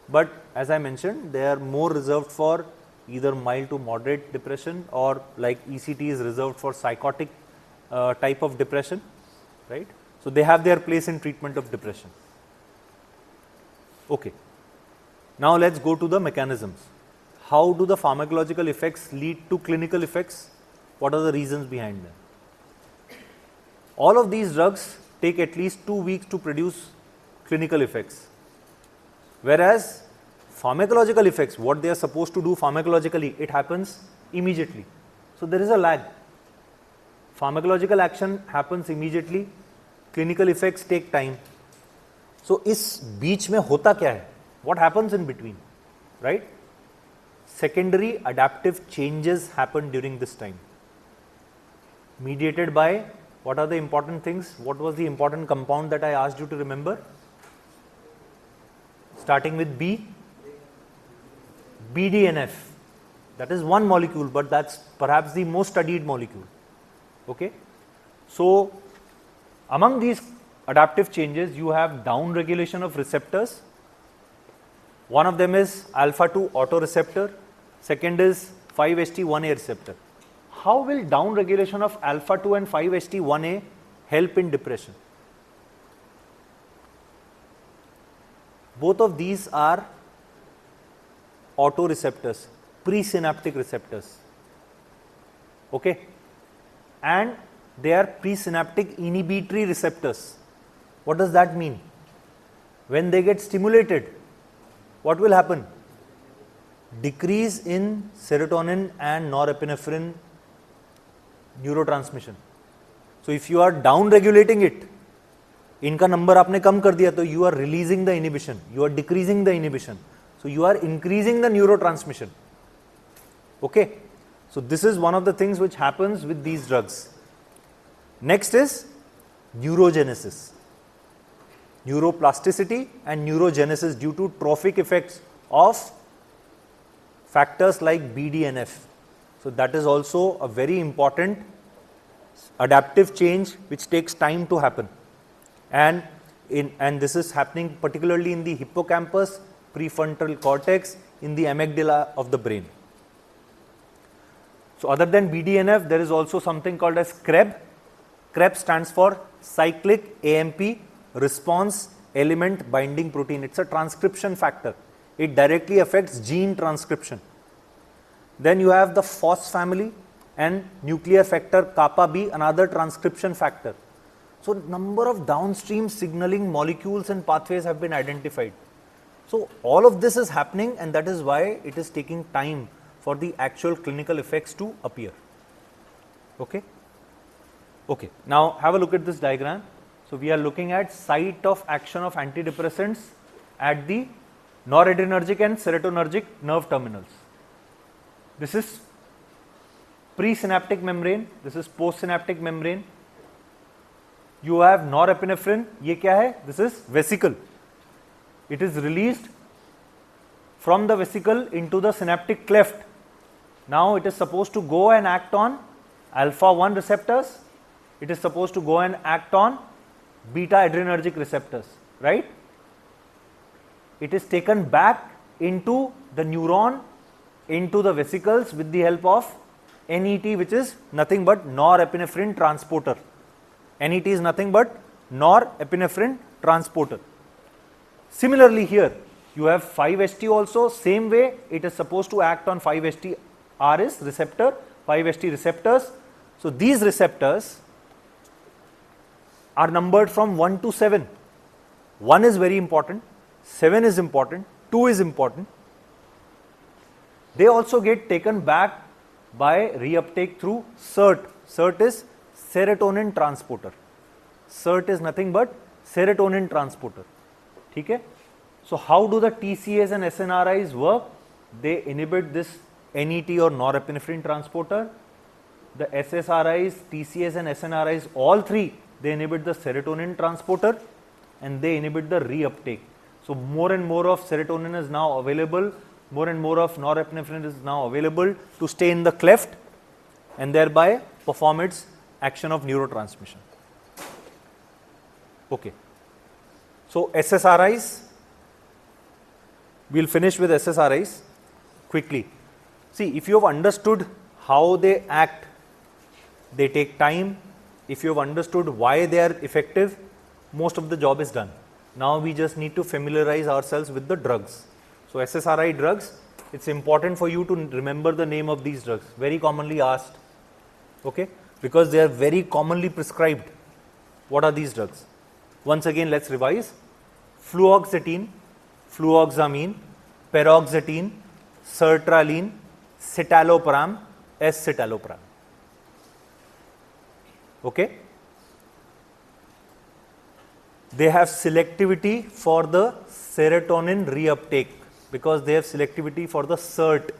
But as I mentioned, they are more reserved for either mild to moderate depression, or like ECT is reserved for psychotic type of depression, right? So they have their place in treatment of depression. Okay. Now let's go to the mechanisms. How do the pharmacological effects lead to clinical effects? What are the reasons behind them? All of these drugs take at least 2 weeks to produce clinical effects. Whereas pharmacological effects, what they are supposed to do pharmacologically, it happens immediately. So there is a lag. Pharmacological action happens immediately, clinical effects take time. So इस बीच में होता क्या है? What happens in between, right? Secondary adaptive changes happen during this time, mediated by what are the important things? What was the important compound that I asked you to remember? Starting with B, BDNF. That is one molecule, but that's perhaps the most studied molecule. Okay, so among these adaptive changes, you have down regulation of receptors. One of them is alpha-2 autoreceptor, second is 5-HT1A receptor. How will down regulation of alpha-2 and 5-HT1A help in depression? Both of these are autoreceptors, presynaptic receptors. Okay, and they are presynaptic inhibitory receptors. What does that mean? When they get stimulated, what will happen? Decrease in serotonin and norepinephrine neurotransmission. So if you are down regulating it, इनका number आपने कम कर दिया, तो you are releasing the inhibition, you are decreasing the inhibition, so you are increasing the neurotransmission. Okay, so this is one of the things which happens with these drugs. Next is neurogenesis, neuroplasticity and neurogenesis due to trophic effects of factors like BDNF. So that is also a very important adaptive change which takes time to happen, and this is happening particularly in the hippocampus, prefrontal cortex, in the amygdala of the brain. So other than BDNF, there is also something called as CREB. CREB stands for cyclic AMP response element binding protein. It's a transcription factor. It directly affects gene transcription. Then you have the FOS family and nuclear factor kappa B, another transcription factor. So number of downstream signaling molecules and pathways have been identified. So all of this is happening, and that is why it is taking time for the actual clinical effects to appear. Okay. Okay. Now have a look at this diagram. So we are looking at site of action of antidepressants at the noradrenergic and serotonergic nerve terminals. This is presynaptic membrane, this is postsynaptic membrane. You have norepinephrine, ये क्या है? This is vesicle. It is released from the vesicle into the synaptic cleft. Now it is supposed to go and act on alpha-1 receptors. It is supposed to go and act on beta adrenergic receptors, right? It is taken back into the neuron, into the vesicles with the help of NET, which is nothing but norepinephrine transporter. NET is nothing but norepinephrine transporter. Similarly here, you have 5-HT also, same way it is supposed to act on 5-HT-RS receptor, 5-HT receptors. So these receptors are numbered from 1 to 7. 1 is very important, 7 is important, 2 is important. They also get taken back by reuptake through SERT, SERT is serotonin transporter. SERT is nothing but serotonin transporter. Okay? So how do the TCAs and SNRIs work? They inhibit this NET or norepinephrine transporter. The SSRIs, TCAs and SNRIs, all three, they inhibit the serotonin transporter and they inhibit the reuptake. So more and more of serotonin is now available, more and more of norepinephrine is now available to stay in the cleft and thereby perform its action of neurotransmission. Okay. So SSRIs, we'll finish with SSRIs quickly. See, if you have understood how they act, they take time. If you have understood why they are effective, most of the job is done. Now we just need to familiarize ourselves with the drugs. So SSRI drugs, it's important for you to remember the name of these drugs, very commonly asked, okay, because they are very commonly prescribed. What are these drugs? Once again, let's revise. Fluoxetine, fluoxamine, paroxetine, sertraline, citalopram, escitalopram. Okay? They have selectivity for the serotonin reuptake because they have selectivity for the SERT,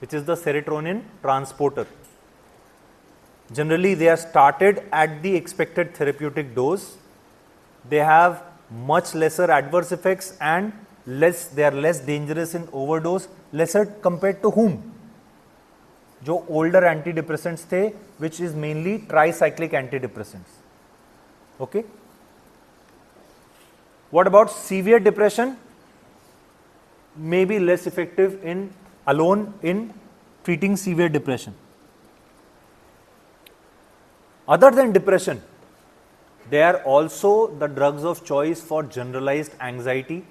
which is the serotonin transporter. Generally, they are started at the expected therapeutic dose. They have much lesser adverse effects and they are less dangerous in overdose, lesser compared to whom? जो older antidepressants थे, which is mainly tricyclic antidepressants. Okay. What about severe depression? May be less effective alone in treating severe depression. Other than depression, they are also the drugs of choice for generalized anxiety.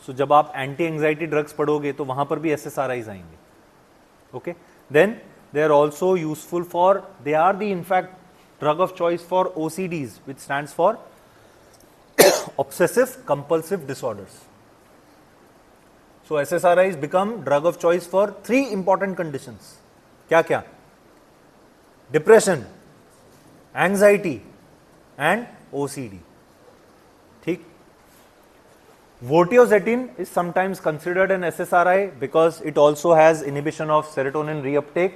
So जब आप anti anxiety drugs पढ़ोगे तो वहां पर भी SSRIs आएंगे. Okay, then they are also useful for, they are the in fact drug of choice for OCDs, which stands for obsessive compulsive disorders. So SSRIs become drug of choice for three important conditions. क्या क्या? Depression, anxiety and OCD. ठीक? Vortioxetine is sometimes considered an SSRI because it also has inhibition of serotonin reuptake,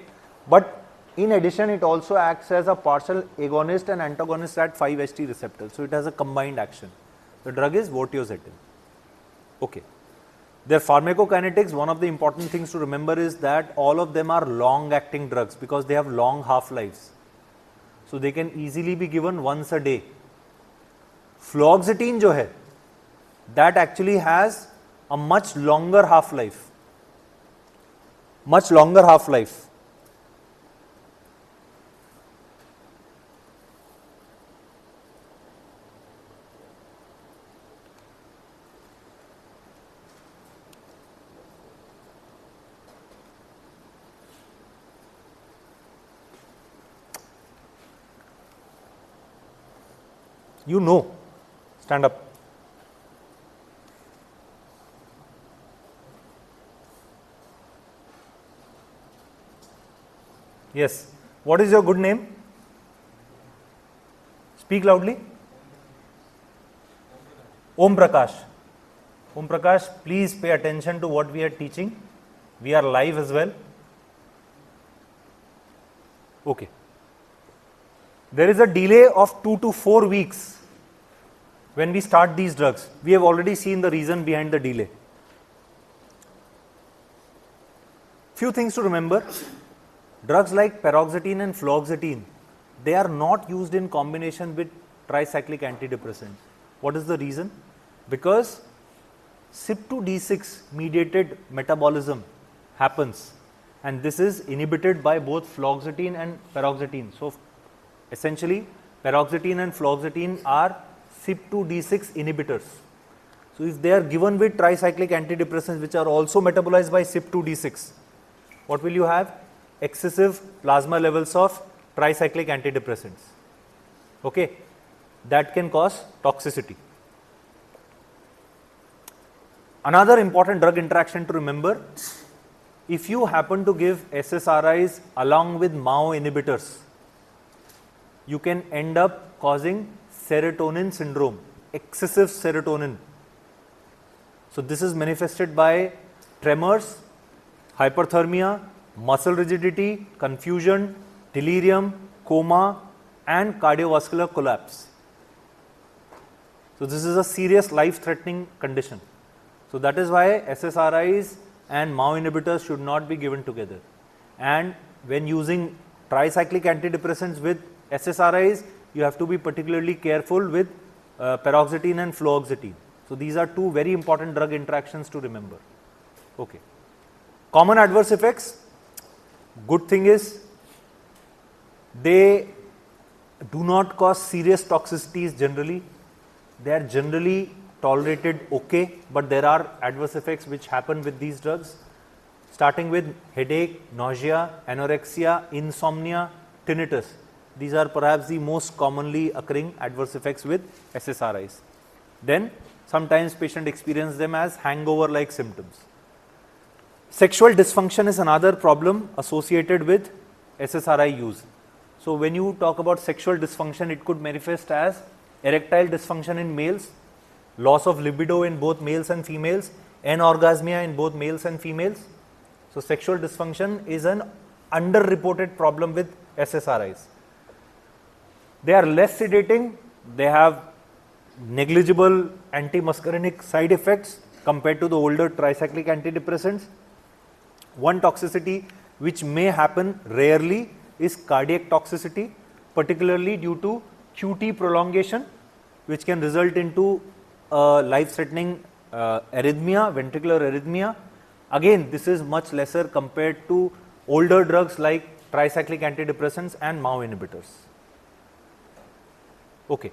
but in addition it also acts as a partial agonist and antagonist at 5-HT receptors. So it has a combined action. The drug is vortioxetine. Okay. Their pharmacokinetics, one of the important things to remember is that all of them are long acting drugs because they have long half-lives. So they can easily be given once a day. Fluoxetine जो है, that actually has a much longer half-life. Much longer half-life. You know, stand up. Yes. What is your good name? Speak loudly. Om Prakash. Om Prakash, please pay attention to what we are teaching. We are live as well. Okay. There is a delay of 2 to 4 weeks when we start these drugs. We have already seen the reason behind the delay. Few things to remember. Drugs like paroxetine and fluoxetine, they are not used in combination with tricyclic antidepressants. What is the reason? Because CYP2D6 mediated metabolism happens and this is inhibited by both fluoxetine and paroxetine. So essentially paroxetine and fluoxetine are CYP2D6 inhibitors. So if they are given with tricyclic antidepressants which are also metabolized by CYP2D6, what will you have? Excessive plasma levels of tricyclic antidepressants. Okay, that can cause toxicity. Another important drug interaction to remember, if you happen to give SSRIs along with MAO inhibitors, you can end up causing serotonin syndrome, excessive serotonin. So this is manifested by tremors, hyperthermia, muscle rigidity, confusion, delirium, coma, and cardiovascular collapse. So this is a serious life-threatening condition. So that is why SSRIs and MAO inhibitors should not be given together. And when using tricyclic antidepressants with SSRIs, you have to be particularly careful with paroxetine and fluoxetine. So these are two very important drug interactions to remember. Okay. Common adverse effects. Good thing is they do not cause serious toxicities generally. They are generally tolerated okay, but there are adverse effects which happen with these drugs, starting with headache, nausea, anorexia, insomnia, tinnitus. These are perhaps the most commonly occurring adverse effects with SSRIs. Then sometimes patient experience them as hangover-like symptoms. Sexual dysfunction is another problem associated with SSRI use. So when you talk about sexual dysfunction, it could manifest as erectile dysfunction in males, loss of libido in both males and females, anorgasmia in both males and females. So sexual dysfunction is an underreported problem with SSRIs. They are less sedating, they have negligible antimuscarinic side effects compared to the older tricyclic antidepressants. One toxicity which may happen rarely is cardiac toxicity, particularly due to QT prolongation, which can result into life-threatening arrhythmia, ventricular arrhythmia. Again, this is much lesser compared to older drugs like tricyclic antidepressants and MAO inhibitors. Okay.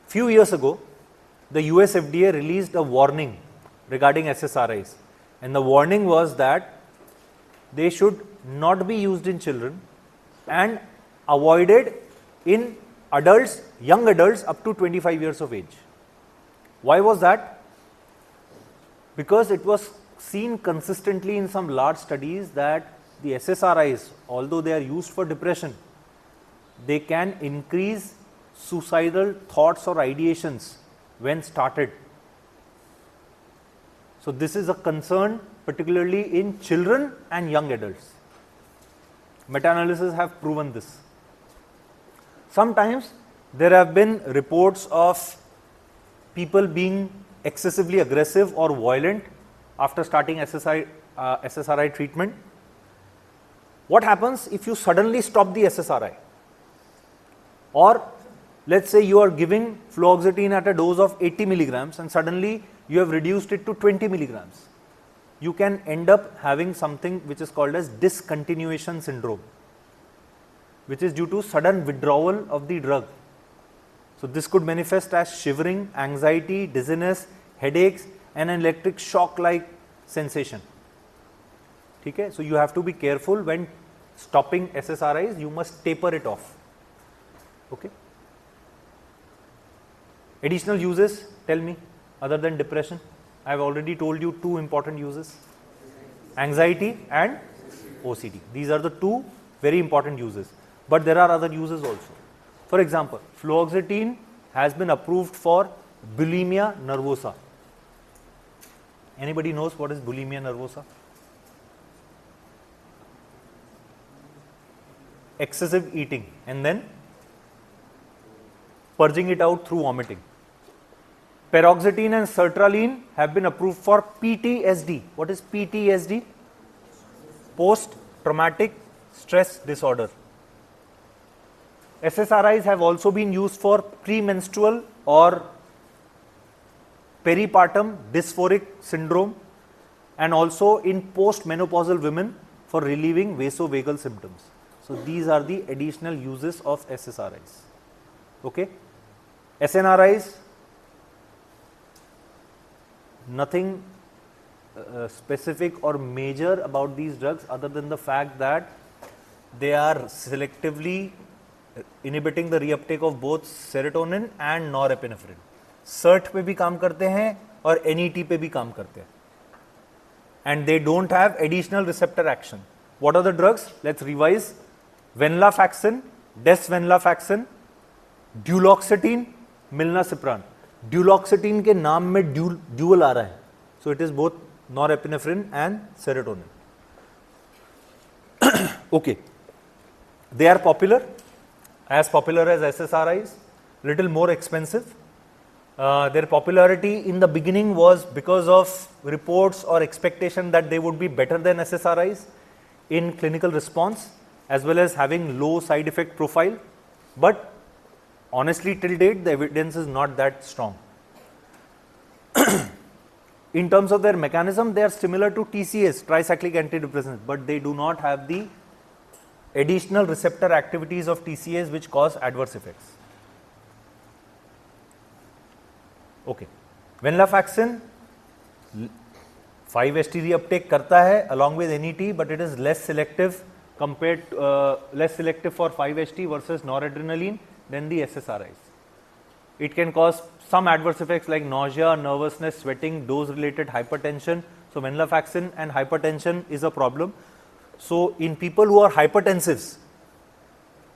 Few years ago, the US FDA released a warning regarding SSRIs, and the warning was that they should not be used in children and avoided in adults, young adults up to 25 years of age. Why was that? Because it was seen consistently in some large studies that the SSRIs, although they are used for depression, they can increase suicidal thoughts or ideations when started. So this is a concern particularly in children and young adults. Meta-analysis have proven this. Sometimes there have been reports of people being excessively aggressive or violent after starting SSRI treatment. What happens if you suddenly stop the SSRI? Or let's say you are giving fluoxetine at a dose of 80 milligrams and suddenly you have reduced it to 20 milligrams. You can end up having something which is called as discontinuation syndrome, which is due to sudden withdrawal of the drug. So this could manifest as shivering, anxiety, dizziness, headaches, and an electric shock-like sensation. Okay? So you have to be careful when stopping SSRIs, you must taper it off. Okay? Additional uses, tell me, other than depression. I have already told you two important uses, anxiety and OCD. These are the two very important uses, but there are other uses also. For example, fluoxetine has been approved for bulimia nervosa. Anybody knows what is bulimia nervosa? Excessive eating and then purging it out through vomiting. Paroxetine and sertraline have been approved for PTSD. What is PTSD? Post-traumatic stress disorder. SSRIs have also been used for premenstrual or peripartum dysphoric syndrome and also in postmenopausal women for relieving vasovagal symptoms. So these are the additional uses of SSRIs. Okay? SNRIs, nothing specific or major about these drugs other than the fact that they are selectively inhibiting the reuptake of both serotonin and norepinephrine. SERT पे भी काम करते हैं और NET पे भी काम करते हैं. and they don't have additional receptor action. What are the drugs? Let's revise. Venlafaxine, desvenlafaxine, duloxetine, milnacipran. Duloxetine के नाम में dual आ रहा है. So it is both norepinephrine and serotonin. Okay. They are popular as SSRIs, little more expensive. Their popularity in the beginning was because of reports or expectation that they would be better than SSRIs in clinical response, as well as having low side effect profile. But honestly, till date, the evidence is not that strong. In terms of their mechanism, they are similar to TCAs, tricyclic antidepressants, but they do not have the additional receptor activities of TCAs which cause adverse effects. Okay. Venlafaxine 5-HT reuptake करता है along with NET, but it is less selective compared to, less selective for 5-HT versus noradrenaline than the SSRIs. It can cause some adverse effects like nausea, nervousness, sweating, dose-related hypertension. So venlafaxine and hypertension is a problem. So in people who are hypertensives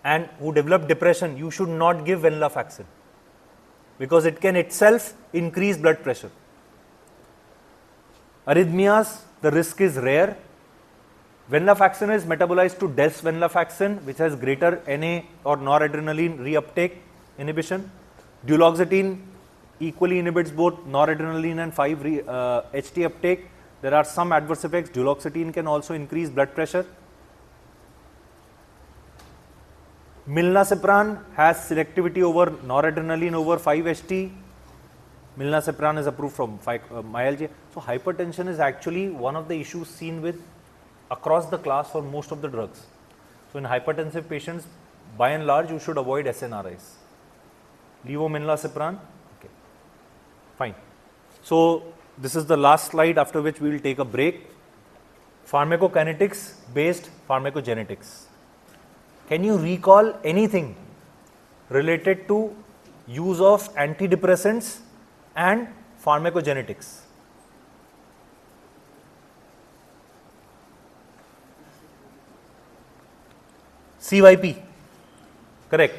and who develop depression, you should not give venlafaxine because it can itself increase blood pressure. Arrhythmias, the risk is rare. Venlafaxine is metabolized to desvenlafaxine, which has greater NA or noradrenaline reuptake inhibition. Duloxetine equally inhibits both noradrenaline and 5-HT uptake. There are some adverse effects. Duloxetine can also increase blood pressure. Milnacipran has selectivity over noradrenaline over 5-HT. Milnacipran is approved from myalgia. So hypertension is actually one of the issues seen with across the class for most of the drugs. So in hypertensive patients, by and large, you should avoid SNRIs. Levomilnacipran. Okay, fine. So this is the last slide, after which we will take a break. Pharmacokinetics based pharmacogenetics. Can you recall anything related to use of antidepressants and pharmacogenetics? CYP, correct.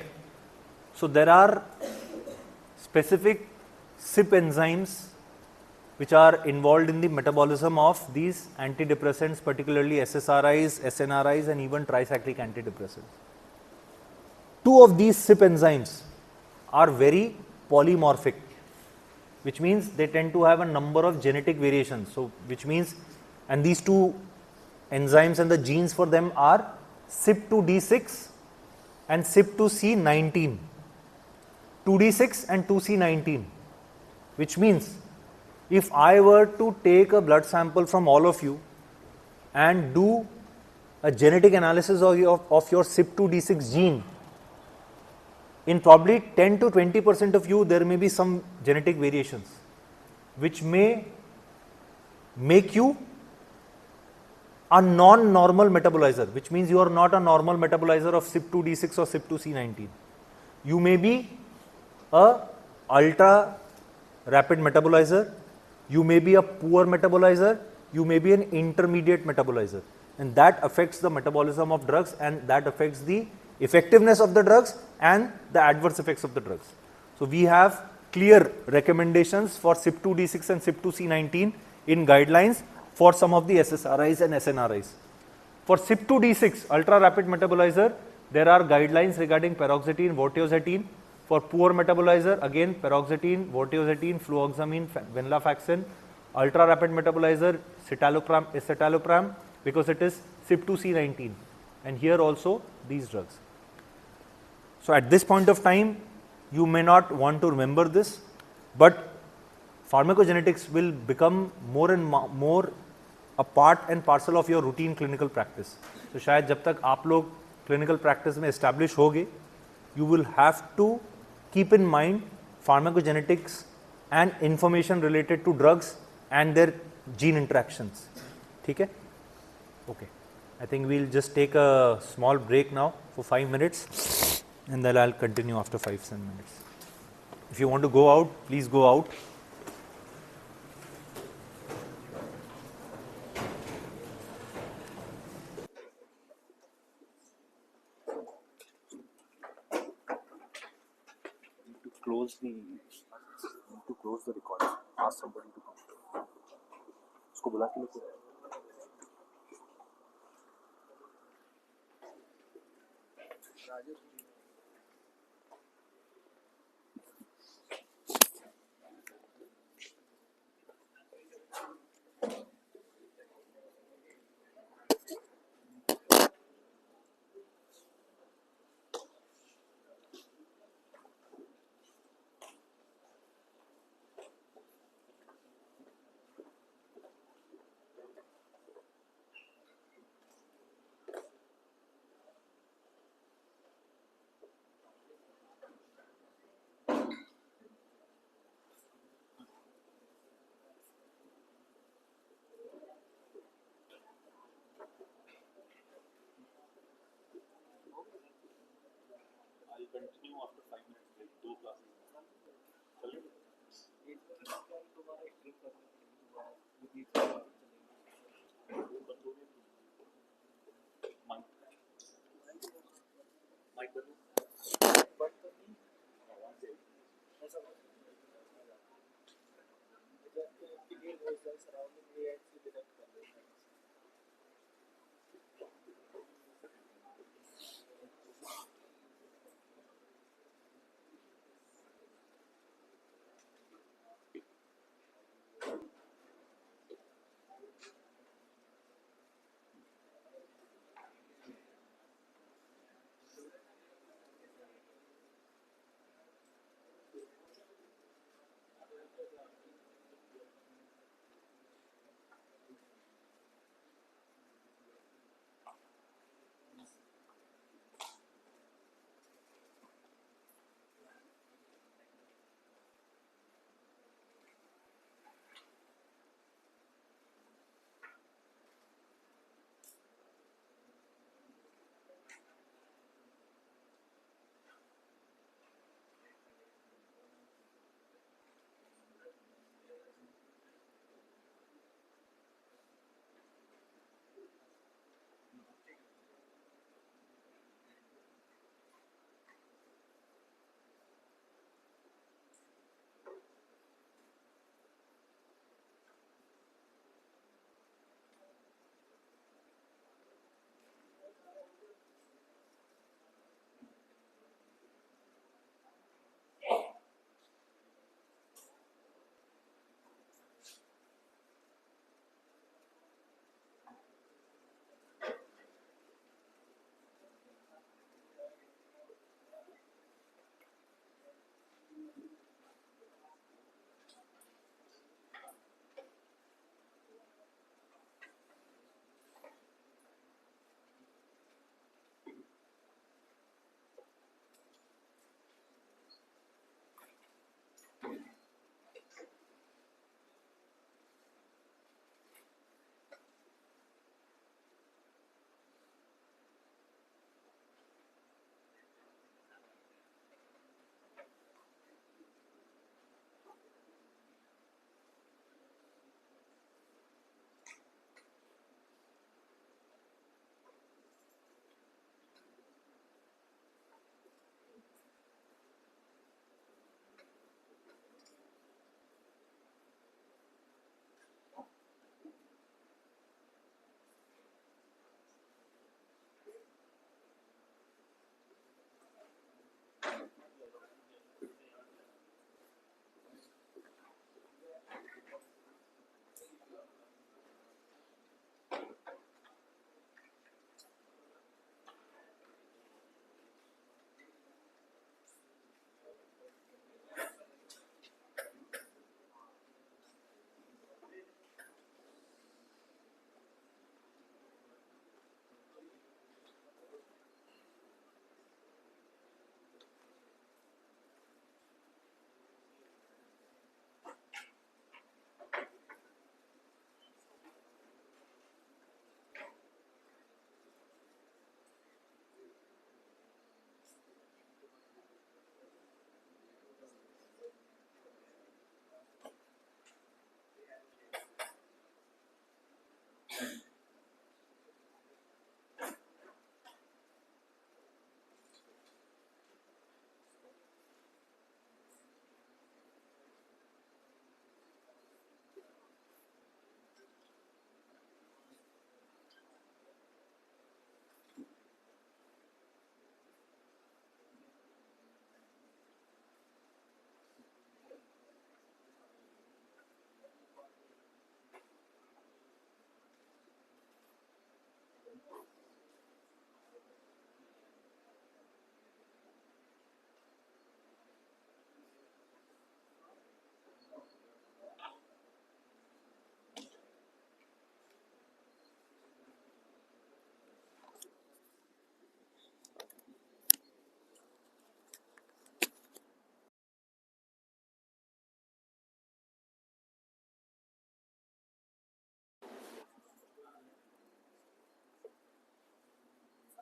So there are specific CYP enzymes which are involved in the metabolism of these antidepressants, particularly SSRIs, SNRIs, and even tricyclic antidepressants. Two of these CYP enzymes are very polymorphic, which means they tend to have a number of genetic variations. So which means, and these two enzymes and the genes for them are CYP2D6 and CYP2C19. 2D6 and 2C19, which means if I were to take a blood sample from all of you and do a genetic analysis of your CYP2D6 gene, in probably 10 to 20% of you, there may be some genetic variations which may make you a non-normal metabolizer, which means you are not a normal metabolizer of CYP2D6 or CYP2C19. You may be a ultra rapid metabolizer, you may be a poor metabolizer, you may be an intermediate metabolizer, and that affects the metabolism of drugs, and that affects the effectiveness of the drugs and the adverse effects of the drugs. So we have clear recommendations for CYP2D6 and CYP2C19 in guidelines for some of the SSRIs and SNRIs. For CYP2D6, ultra rapid metabolizer, there are guidelines regarding paroxetine, vortioxetine. For poor metabolizer, again paroxetine, vortioxetine, fluoxamine, venlafaxine. Ultra rapid metabolizer, citalopram, because it is CYP2C19, and here also these drugs. So at this point of time, you may not want to remember this, but pharmacogenetics will become more and more a part and parcel of your routine clinical practice. So शायद जब तक आप लोग clinical practice में establish होगे, you will have to keep in mind pharmacogenetics and information related to drugs and their gene interactions. ठीक है? Okay. I think we'll just take a small break now for 5 minutes, and then I'll continue after 5-7 minutes. If you want to go out, please go out. close the to close the recording. Ask somebody to come. उसको बुला के लेके आए. I'll continue after 5 minutes. Like 2 classes.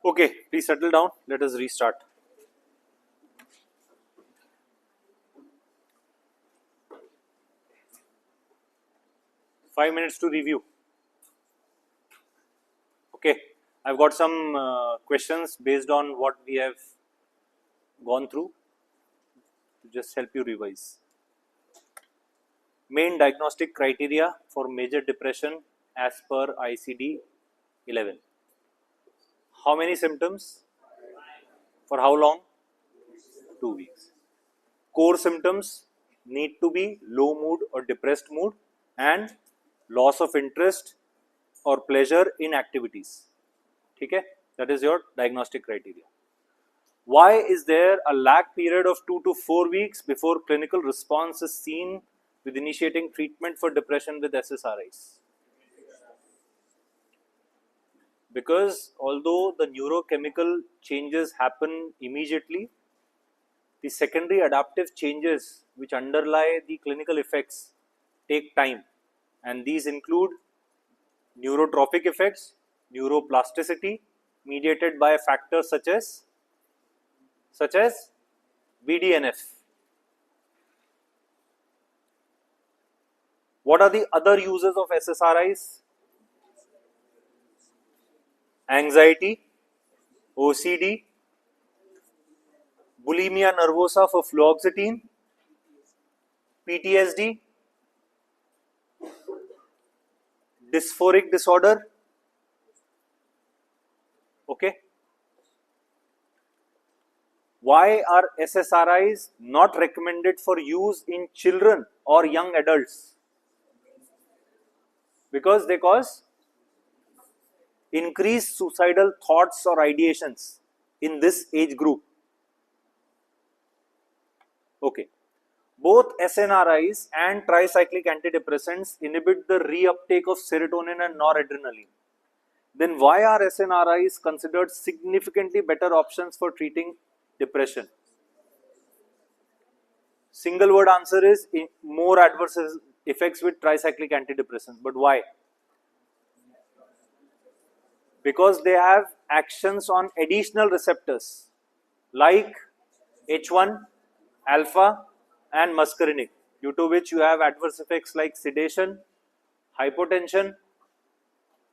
Okay, please settle down. Let us restart. Five minutes to review. Okay, I've got some questions based on what we have gone through to just help you revise. Main diagnostic criteria for major depression as per ICD 11. How many symptoms? For how long? 2 weeks. Core symptoms need to be low mood or depressed mood and loss of interest or pleasure in activities. Okay? That is your diagnostic criteria. Why is there a lag period of 2 to 4 weeks before clinical response is seen with initiating treatment for depression with SSRIs? Because although the neurochemical changes happen immediately, the secondary adaptive changes which underlie the clinical effects take time, and these include neurotrophic effects, neuroplasticity mediated by factors such as BDNF. What are the other uses of SSRIs? Anxiety, OCD, bulimia nervosa for fluoxetine, PTSD, dysphoric disorder. Okay. Why are SSRIs not recommended for use in children or young adults? Because they cause increased suicidal thoughts or ideations in this age group. Okay. Both SNRIs and tricyclic antidepressants inhibit the reuptake of serotonin and noradrenaline. Then why are SNRIs considered significantly better options for treating depression? Single word answer is more adverse effects with tricyclic antidepressants. But why? Because they have actions on additional receptors like H1, alpha and muscarinic, due to which you have adverse effects like sedation, hypotension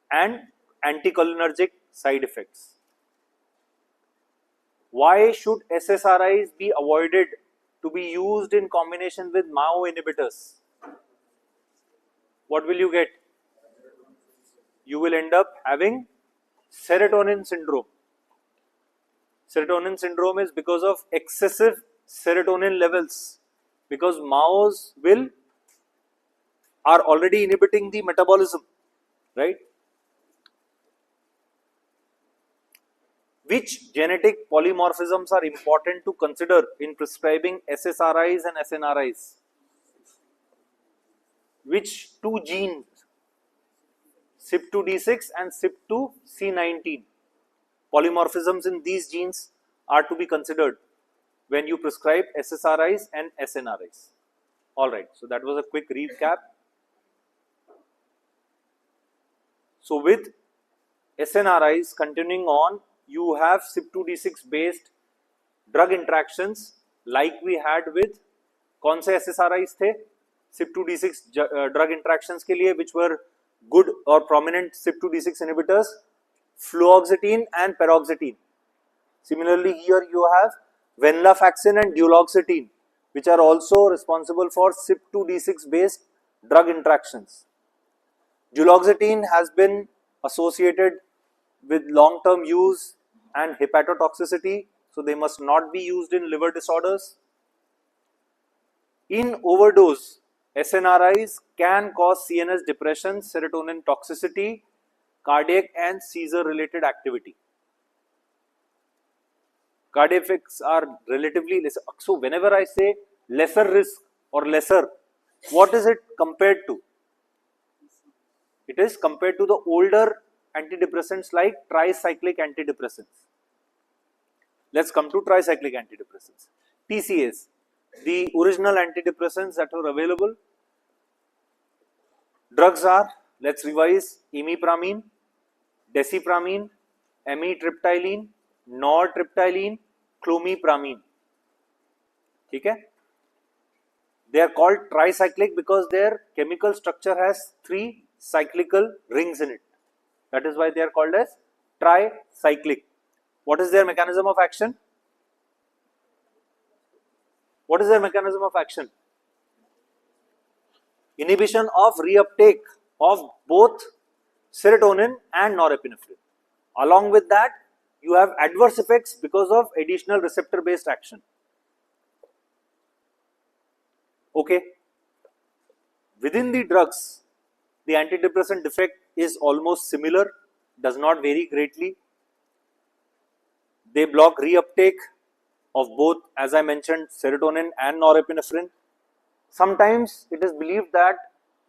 and anticholinergic side effects. Why should SSRIs be avoided to be used in combination with MAO inhibitors? What will you get? You will end up having serotonin syndrome. Serotonin syndrome is because of excessive serotonin levels, because MAOs are already inhibiting the metabolism, right? Which genetic polymorphisms are important to consider in prescribing SSRIs and SNRIs? Which two genes? CYP2D6 and CYP2C19. Polymorphisms in these genes are to be considered when you prescribe SSRIs and SNRIs. Alright, so that was a quick recap. So with SNRIs, continuing on, you have CYP2D6 based drug interactions like we had with कौन से SSRIs थे? CYP2D6 drug interactions के लिए which were good or prominent CYP2D6 inhibitors, fluoxetine and paroxetine. Similarly, here you have venlafaxine and duloxetine, which are also responsible for CYP2D6 based drug interactions. Duloxetine has been associated with long-term use and hepatotoxicity, so they must not be used in liver disorders. In overdose, SNRIs can cause CNS depression, serotonin toxicity, cardiac and seizure-related activity. Cardiac effects are relatively lesser. So whenever I say lesser risk or lesser, what is it compared to? It is compared to the older antidepressants like tricyclic antidepressants. Let's come to tricyclic antidepressants. TCAs, the original antidepressants that were available. Drugs are, let's revise, imipramine, desipramine, amitriptyline, nortriptyline, clomipramine. ठीक है? They are called tricyclic because their chemical structure has 3 cyclical rings in it. That is why they are called as tricyclic. What is their mechanism of action? What is their mechanism of action? Inhibition of reuptake of both serotonin and norepinephrine. Along with that, you have adverse effects because of additional receptor based action. Okay. Within the drugs, the antidepressant effect is almost similar, does not vary greatly. They block reuptake of both, as I mentioned, serotonin and norepinephrine. Sometimes it is believed that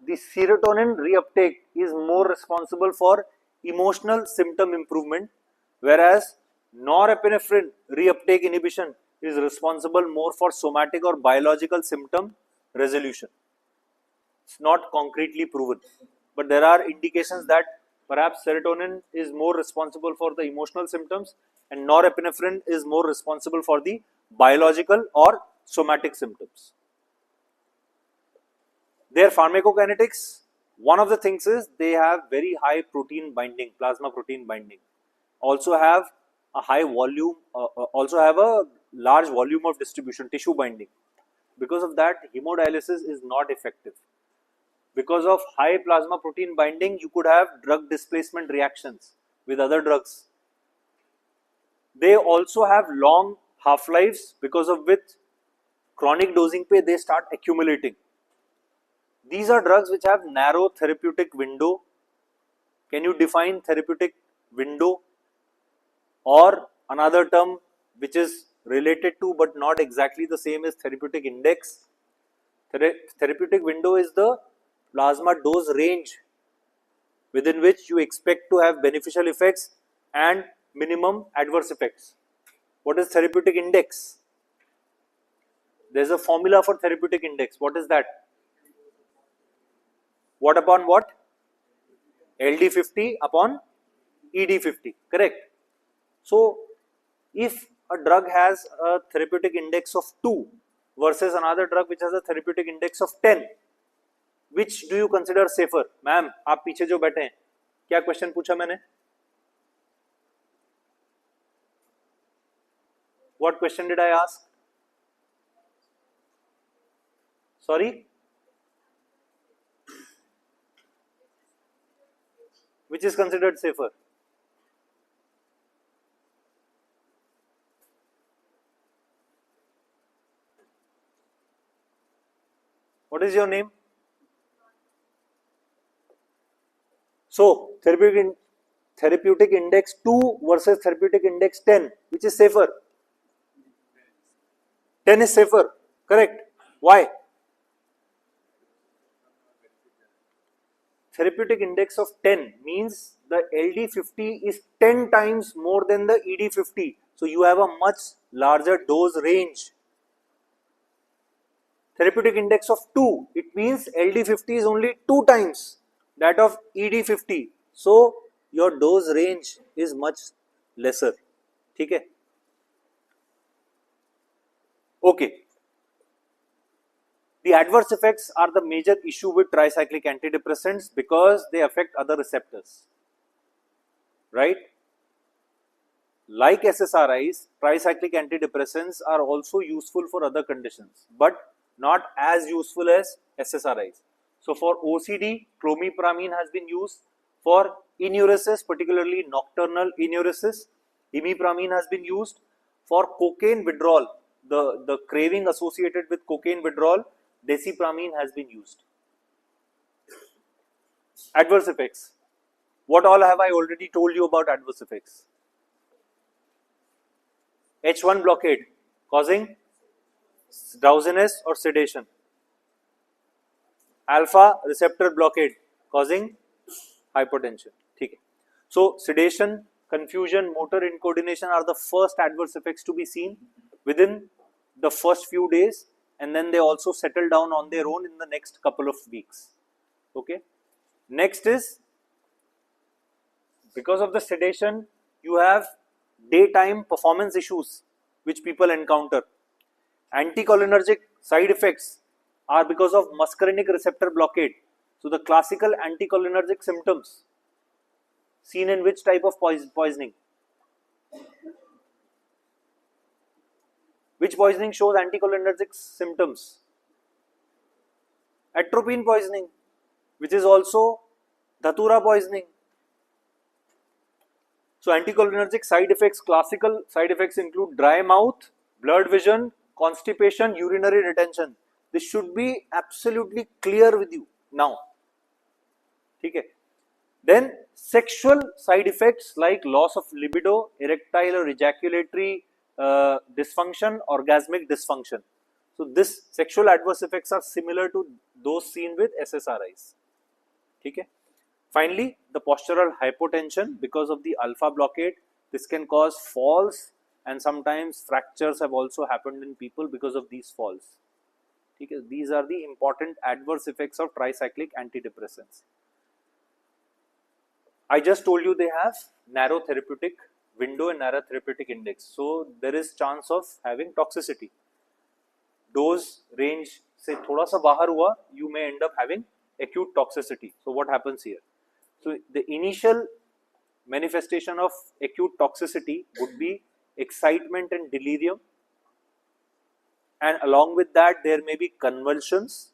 the serotonin reuptake is more responsible for emotional symptom improvement, whereas norepinephrine reuptake inhibition is responsible more for somatic or biological symptom resolution. It's not concretely proven, but there are indications that perhaps serotonin is more responsible for the emotional symptoms and norepinephrine is more responsible for the biological or somatic symptoms. Their pharmacokinetics, one of the things is they have very high protein binding, plasma protein binding. Also have a high volume, also have a large volume of distribution, tissue binding. Because of that, hemodialysis is not effective. Because of high plasma protein binding, you could have drug displacement reactions with other drugs. They also have long half-lives, because of which chronic dosing pe they start accumulating. These are drugs which have narrow therapeutic window. Can you define therapeutic window? Or another term which is related to but not exactly the same is therapeutic index. Therapeutic window is the plasma dose range within which you expect to have beneficial effects and minimum adverse effects. What is therapeutic index? There is a formula for therapeutic index. What is that? What upon what? LD50 upon ED50, correct? So, if a drug has a therapeutic index of 2 versus another drug which has a therapeutic index of 10, which do you consider safer? Ma'am, आप पीछे जो बैठे हैं, क्या question पूछा मैंने? What question did I ask? Sorry? Which is considered safer? What is your name? So, therapeutic index 2 versus therapeutic index 10, which is safer? 10 is safer, correct? Why? Therapeutic index of 10 means the LD50 is 10 times more than the ED50. So, you have a much larger dose range. Therapeutic index of 2, it means LD50 is only 2 times that of ED50. So, your dose range is much lesser. ठीक है? Okay. The adverse effects are the major issue with tricyclic antidepressants because they affect other receptors, right? Like SSRIs, tricyclic antidepressants are also useful for other conditions, but not as useful as SSRIs. So, for OCD, clomipramine has been used. For enuresis, particularly nocturnal enuresis, imipramine has been used. For cocaine withdrawal, the craving associated with cocaine withdrawal, desipramine has been used. Adverse effects. What all have I already told you about adverse effects? H1 blockade causing drowsiness or sedation. Alpha receptor blockade causing hypertension. Okay. So, sedation, confusion, motor incoordination are the first adverse effects to be seen within the first few days, and then they also settle down on their own in the next couple of weeks. Okay. Next is, because of the sedation, you have daytime performance issues which people encounter. Anticholinergic side effects are because of muscarinic receptor blockade. So the classical anticholinergic symptoms seen in which type of poisoning? Which poisoning shows anticholinergic symptoms? Atropine poisoning, which is also Dhatura poisoning. So anticholinergic side effects, classical side effects include dry mouth, blurred vision, constipation, urinary retention. This should be absolutely clear with you now. Okay. Then sexual side effects like loss of libido, erectile or ejaculatory dysfunction, orgasmic dysfunction. So this sexual adverse effects are similar to those seen with SSRIs. Okay. Finally, the postural hypotension because of the alpha blockade. This can cause falls and sometimes fractures have also happened in people because of these falls. Okay. These are the important adverse effects of tricyclic antidepressants. I just told you they have narrow therapeutic window and narrow therapeutic index. So there is chance of having toxicity. Dose range से थोड़ा सा बाहर हुआ, you may end up having acute toxicity. So what happens here? So the initial manifestation of acute toxicity would be excitement and delirium, and along with that there may be convulsions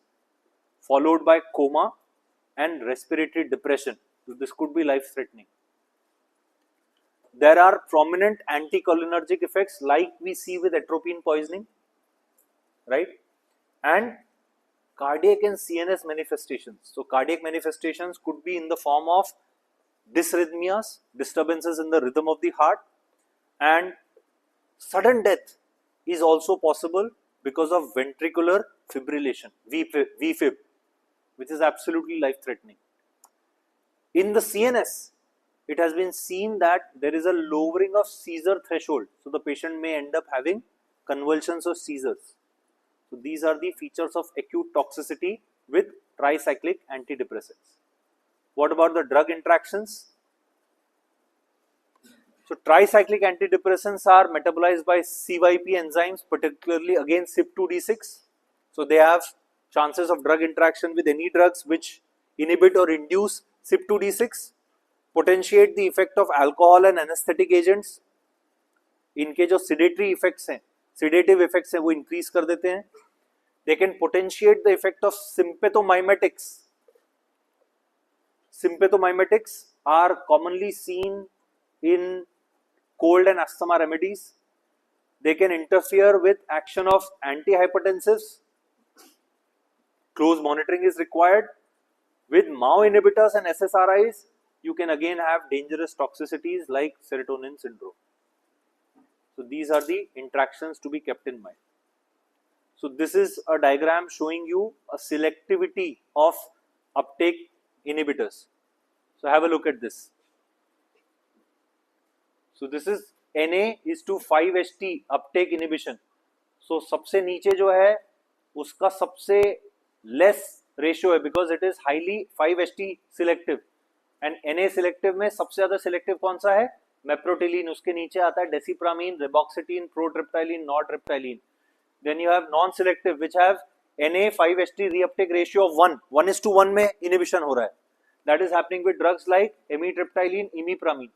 followed by coma and respiratory depression. So this could be life threatening. There are prominent anticholinergic effects like we see with atropine poisoning, right? And cardiac and CNS manifestations. So cardiac manifestations could be in the form of dysrhythmias, disturbances in the rhythm of the heart, and sudden death is also possible because of ventricular fibrillation, VFib, which is absolutely life threatening. In the CNS, it has been seen that there is a lowering of seizure threshold, so the patient may end up having convulsions or seizures. So these are the features of acute toxicity with tricyclic antidepressants. What about the drug interactions? So tricyclic antidepressants are metabolized by CYP enzymes, particularly again CYP2D6. So they have chances of drug interaction with any drugs which inhibit or induce CYP2D6, potentiate the effect of alcohol and anesthetic agents. इनके जो sedatory effects हैं, sedative effects हैं, वो increase कर देते हैं. They can potentiate the effect of sympathomimetics. Sympathomimetics are commonly seen in cold and asthma remedies. They can interfere with action of antihypertensives. Close monitoring is required. With MAO inhibitors and SSRIs, you can again have dangerous toxicities like serotonin syndrome. So these are the interactions to be kept in mind. So this is a diagram showing you a selectivity of uptake inhibitors. So have a look at this. So this is Na is to 5-HT uptake inhibition. So सबसे नीचे जो है उसका सबसे less ratio है because it is highly 5-HT selective. And Na selective में सबसे ज़्यादा selective कौन सा है? Meprotilene. उसके नीचे आता है desipramine, reboxetine, protriptyline, nortriptyline. Then you have non-selective which have Na 5-HT reuptake ratio of 1. 1:1 में inhibition हो रहा है. That is happening with drugs like amitriptyline, imipramine.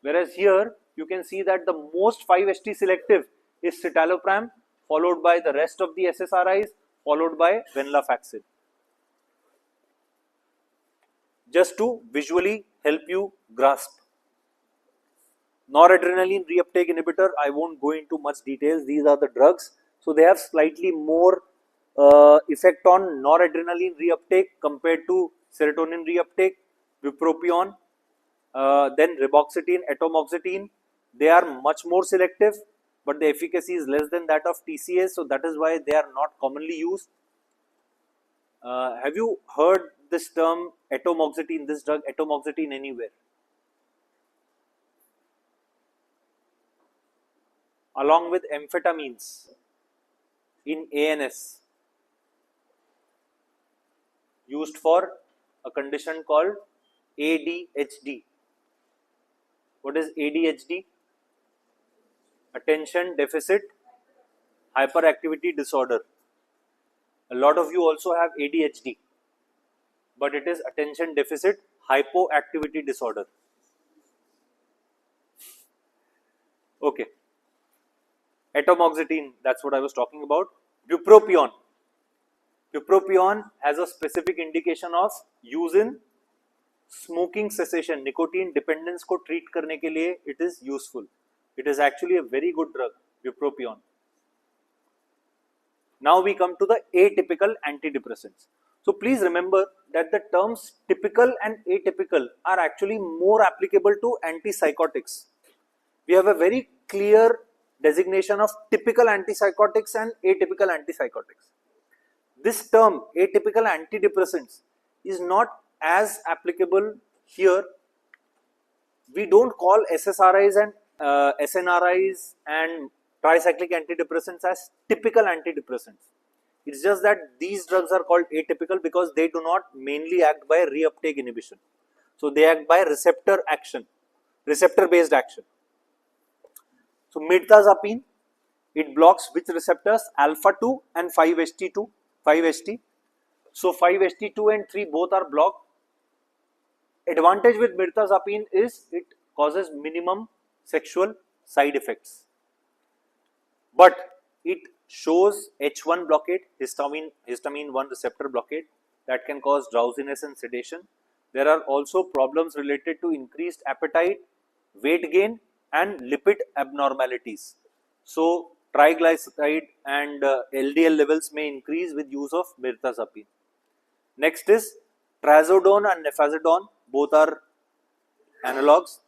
Whereas here you can see that the most 5-HT selective is citalopram, followed by the rest of the SSRIs, followed by venlafaxine. Just to visually help you grasp. Noradrenaline reuptake inhibitor, I won't go into much details. These are the drugs. So they have slightly more effect on noradrenaline reuptake compared to serotonin reuptake. Bupropion, then reboxetine, atomoxetine, they are much more selective, but the efficacy is less than that of TCS, so that is why they are not commonly used. Have you heard this term atomoxetine, this drug atomoxetine anywhere? Along with amphetamines in ANS, used for a condition called ADHD. What is ADHD? Attention Deficit Hyperactivity Disorder. A lot of you also have ADHD, but it is Attention Deficit Hypoactivity Disorder. Okay. Atomoxetine, that's what I was talking about. Bupropion. Bupropion has a specific indication of use in smoking cessation, nicotine dependence को treat करने के लिए it is useful. It is actually a very good drug, bupropion. Now we come to the atypical antidepressants. So please remember that the terms typical and atypical are actually more applicable to antipsychotics. We have a very clear designation of typical antipsychotics and atypical antipsychotics. This term atypical antidepressants is not as applicable here. We don't call SSRIs and SNRIs and tricyclic antidepressants as typical antidepressants. It's just that these drugs are called atypical because they do not mainly act by reuptake inhibition. So they act by receptor action, receptor based action. So mirtazapine, it blocks which receptors? Alpha 2 and 5-HT2, 5-HT. So 5-HT2 and 3 both are blocked. Advantage with mirtazapine is it causes minimum sexual side effects. But it shows H1 blockade, histamine 1 receptor blockade that can cause drowsiness and sedation. There are also problems related to increased appetite, weight gain and lipid abnormalities. So triglyceride and LDL levels may increase with use of mirtazapine. Next is trazodone and nefazodone, both are analogs.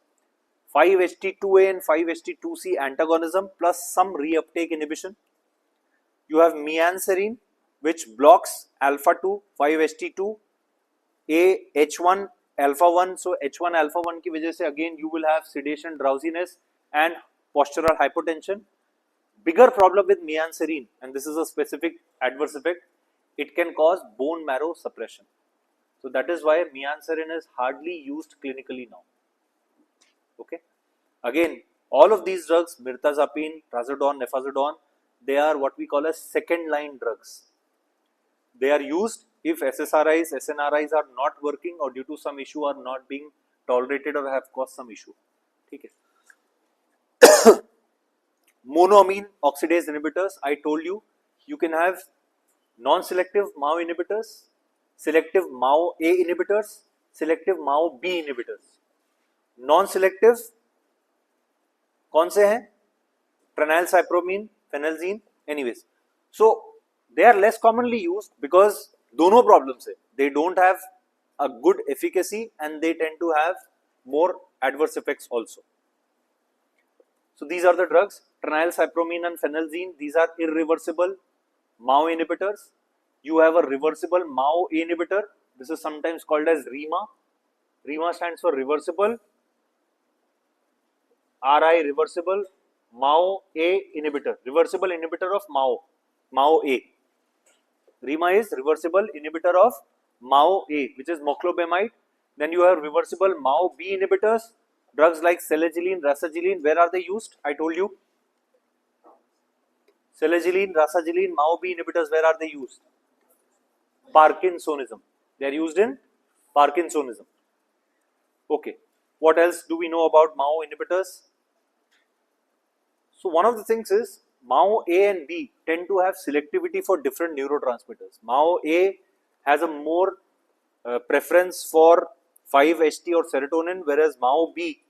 5-HT2A and 5-HT2C antagonism plus some reuptake inhibition. You have mianserine, which blocks alpha 2, 5-HT2, H1 alpha 1. So H1 alpha 1 की वजह से again you will have sedation, drowsiness and postural hypotension. Bigger problem with mianserine, and this is a specific adverse effect, it can cause bone marrow suppression. So that is why mianserine is hardly used clinically now. Okay. Again, all of these drugs, mirtazapine, trazodone, nefazodone, they are what we call as second line drugs. They are used if SSRIs, SNRIs are not working or due to some issue are not being tolerated or have caused some issue. Okay. Monoamine oxidase inhibitors, I told you, you can have non-selective MAO inhibitors, selective MAO A inhibitors, selective MAO B inhibitors. Non-selective कौन से हैं? Prenylcypromine, phenelzine, anyways. So they are less commonly used because दोनों problems है. They don't have a good efficacy and they tend to have more adverse effects also. So these are the drugs, prenylcypromine and phenelzine. These are irreversible MAO inhibitors. You have a reversible MAO A inhibitor. This is sometimes called as RIMA. RIMA stands for reversible, RI reversible MAO A inhibitor. Reversible inhibitor of MAO A. RIMA is reversible inhibitor of MAO A, which is moclobemide. Then you have reversible MAO B inhibitors. Drugs like selegiline, rasagiline, where are they used? I told you. Selegiline, rasagiline, MAO B inhibitors, where are they used? Parkinsonism. They are used in Parkinsonism. Okay. What else do we know about MAO inhibitors? So one of the things is MAO A and B tend to have selectivity for different neurotransmitters. MAO A has a more preference for 5-HT or serotonin, whereas MAO B,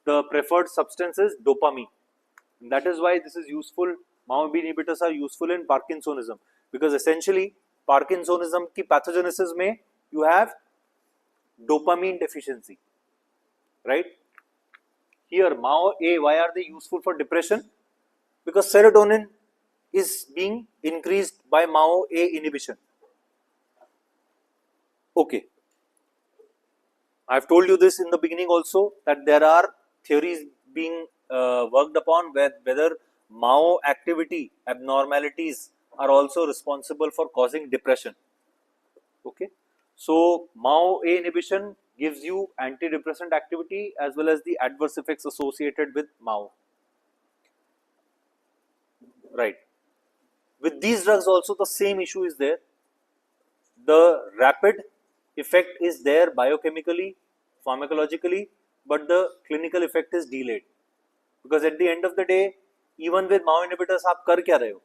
the preferred substance is dopamine. And that is why this is useful. MAO B inhibitors are useful in Parkinsonism because essentially Parkinsonism की pathogenesis में you have dopamine deficiency, right? Here MAO A, why are they useful for depression? Because serotonin is being increased by MAO A inhibition. Okay. I have told you this in the beginning also that there are theories being worked upon whether MAO activity abnormalities are also responsible for causing depression. Okay. So MAO A inhibition gives you antidepressant activity as well as the adverse effects associated with MAO. Right. With these drugs also the same issue is there. The rapid effect is there biochemically, pharmacologically, but the clinical effect is delayed. Because at the end of the day, even with MAO inhibitors, आप कर क्या रहे हो?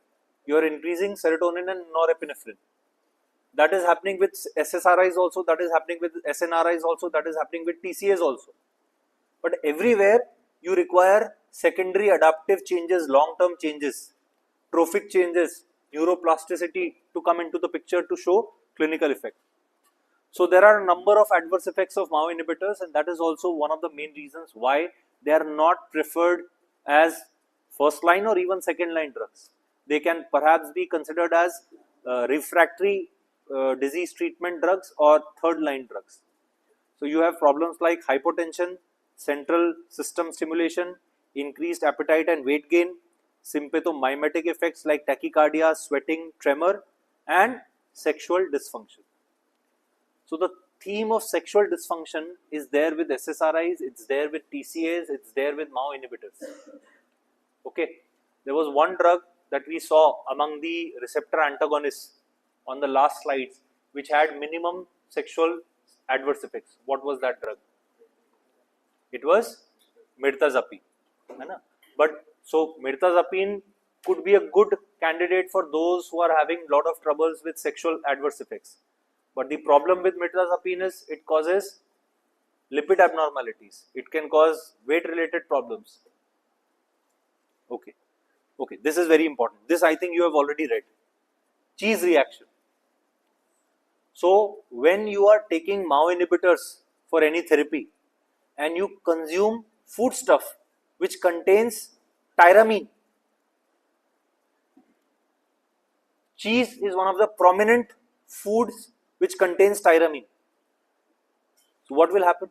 You are increasing serotonin and norepinephrine. That is happening with SSRIs also, that is happening with SNRIs also, that is happening with TCAs also. But everywhere you require secondary adaptive changes, long-term changes, trophic changes, neuroplasticity to come into the picture to show clinical effect. So there are a number of adverse effects of MAO inhibitors, and that is also one of the main reasons why they are not preferred as first line or even second line drugs. They can perhaps be considered as refractory disease treatment drugs or third line drugs. So you have problems like hypotension, central system stimulation, increased appetite and weight gain, sympathomimetic effects like tachycardia, sweating, tremor, and sexual dysfunction. So the theme of sexual dysfunction is there with SSRIs, it's there with TCAs, it's there with MAO inhibitors. Okay, there was one drug that we saw among the receptor antagonists on the last slides, which had minimum sexual adverse effects. What was that drug? It was mirtazapine. But so mirtazapine could be a good candidate for those who are having a lot of troubles with sexual adverse effects. But the problem with mirtazapine is it causes lipid abnormalities. It can cause weight related problems. Okay. Okay, this is very important. This I think you have already read. Cheese reaction. So when you are taking MAO inhibitors for any therapy and you consume food stuff which contains tyramine, cheese is one of the prominent foods which contains tyramine. So what will happen?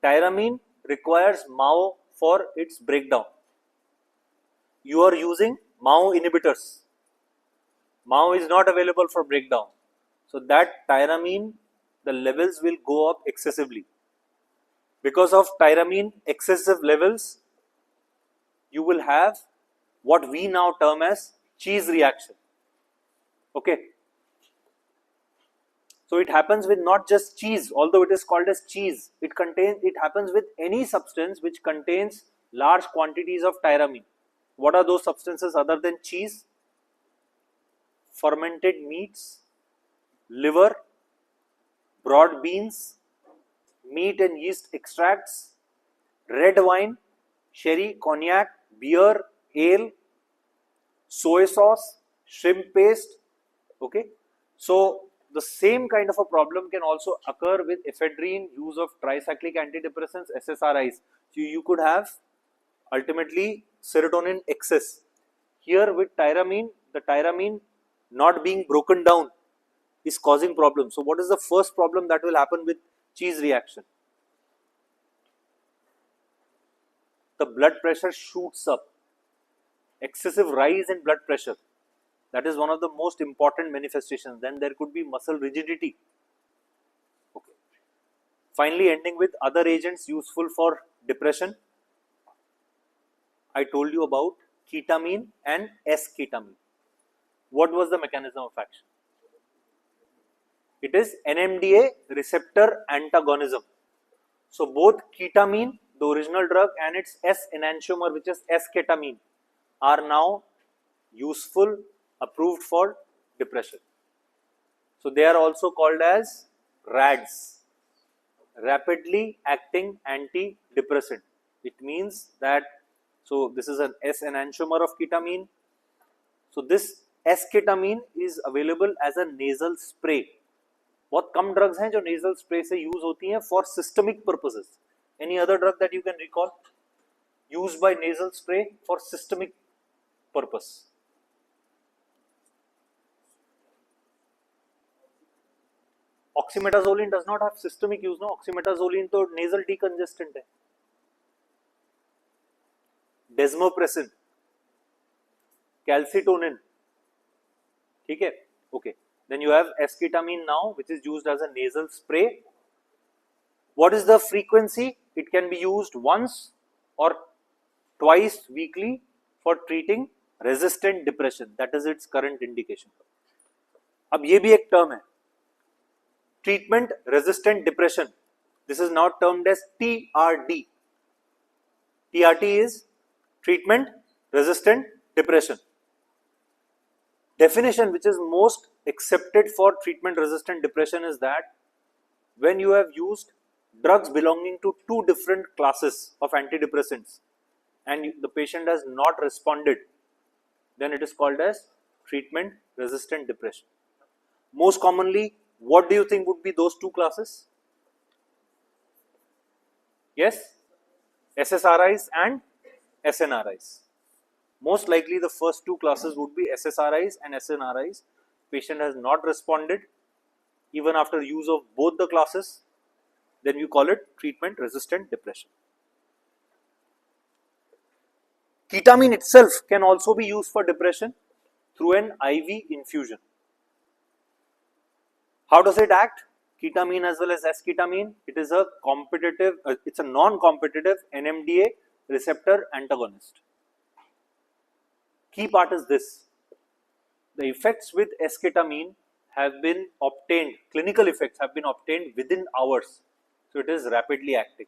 Tyramine requires MAO for its breakdown. You are using MAO inhibitors. MAO is not available for breakdown. So that tyramine, the levels will go up excessively. Because of tyramine excessive levels, you will have what we now term as cheese reaction. Okay. So it happens with not just cheese, although it is called as cheese. It happens with any substance which contains large quantities of tyramine. What are those substances other than cheese? Fermented meats, liver, broad beans, meat and yeast extracts, red wine, sherry, cognac, beer, ale, soy sauce, shrimp paste. Okay, so the same kind of a problem can also occur with ephedrine, use of tricyclic antidepressants, SSRIs. So you could have ultimately serotonin excess. Here with tyramine, the tyramine not being broken down is causing problems. So what is the first problem that will happen with cheese reaction? The blood pressure shoots up. Excessive rise in blood pressure. That is one of the most important manifestations. Then there could be muscle rigidity. Okay. Finally, ending with other agents useful for depression. I told you about ketamine and S-ketamine. What was the mechanism of action? It is NMDA receptor antagonism. So both ketamine, the original drug, and its S enantiomer, which is S-ketamine, are now useful, approved for depression. So they are also called as RADs, rapidly acting antidepressant. It means that, so this is an S enantiomer of ketamine. So this S-ketamine is available as a nasal spray. बहुत कम drugs हैं जो nasal spray से use होती हैं for systemic purposes. Any other drug that you can recall used by nasal spray for systemic purpose? Oxymetazoline does not have systemic use, no. Oxymetazoline तो nasal decongestant है. Desmopressin, calcitonin, ठीक है, okay. Then you have S-ketamine now, which is used as a nasal spray What is the frequency? It can be used once or twice weekly for treating resistant depression. That is its current indication. अब ये भी एक term है, treatment resistant depression. This is now termed as TRD. TRD is treatment resistant depression. Definition which is most accepted for treatment resistant depression is that when you have used drugs belonging to two different classes of antidepressants and the patient has not responded, then it is called as treatment resistant depression. Most commonly, what do you think would be those two classes? Yes, SSRIs and SNRIs. Most likely the first two classes would be SSRIs and SNRIs. Patient has not responded even after use of both the classes, then you call it treatment resistant depression. Ketamine itself can also be used for depression through an IV infusion. How does it act? Ketamine as well as esketamine, it is a competitive, it's a non-competitive NMDA receptor antagonist. Key part is this: the effects with esketamine have been obtained, clinical effects have been obtained within hours. So it is rapidly acting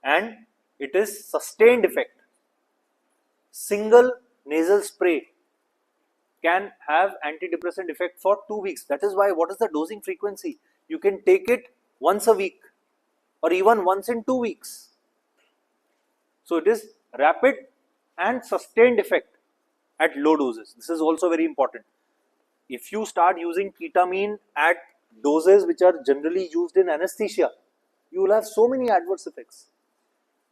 and it is sustained effect. Single nasal spray can have antidepressant effect for 2 weeks. That is why, what is the dosing frequency? You can take it once a week or even once in 2 weeks. So it is rapid and sustained effect at low doses. This is also very important. If you start using ketamine at doses which are generally used in anesthesia, you will have so many adverse effects.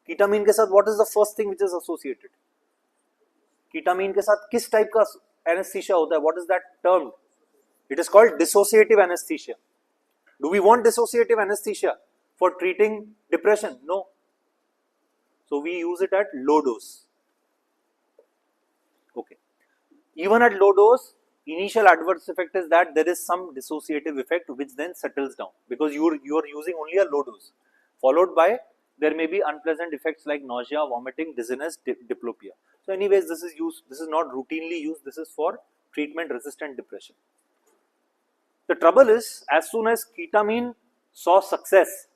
Ketamine के साथ what is the first thing which is associated? Ketamine के साथ किस type का anesthesia होता है? What is that term? It is called dissociative anesthesia. Do we want dissociative anesthesia for treating depression? No. So we use it at low dose. Okay. Even at low dose, initial adverse effect is that there is some dissociative effect which then settles down because you are using only a low dose, followed by there may be unpleasant effects like nausea, vomiting, dizziness, diplopia. So anyways, this is not routinely used. This is for treatment resistant depression. The trouble is, as soon as ketamine saw success,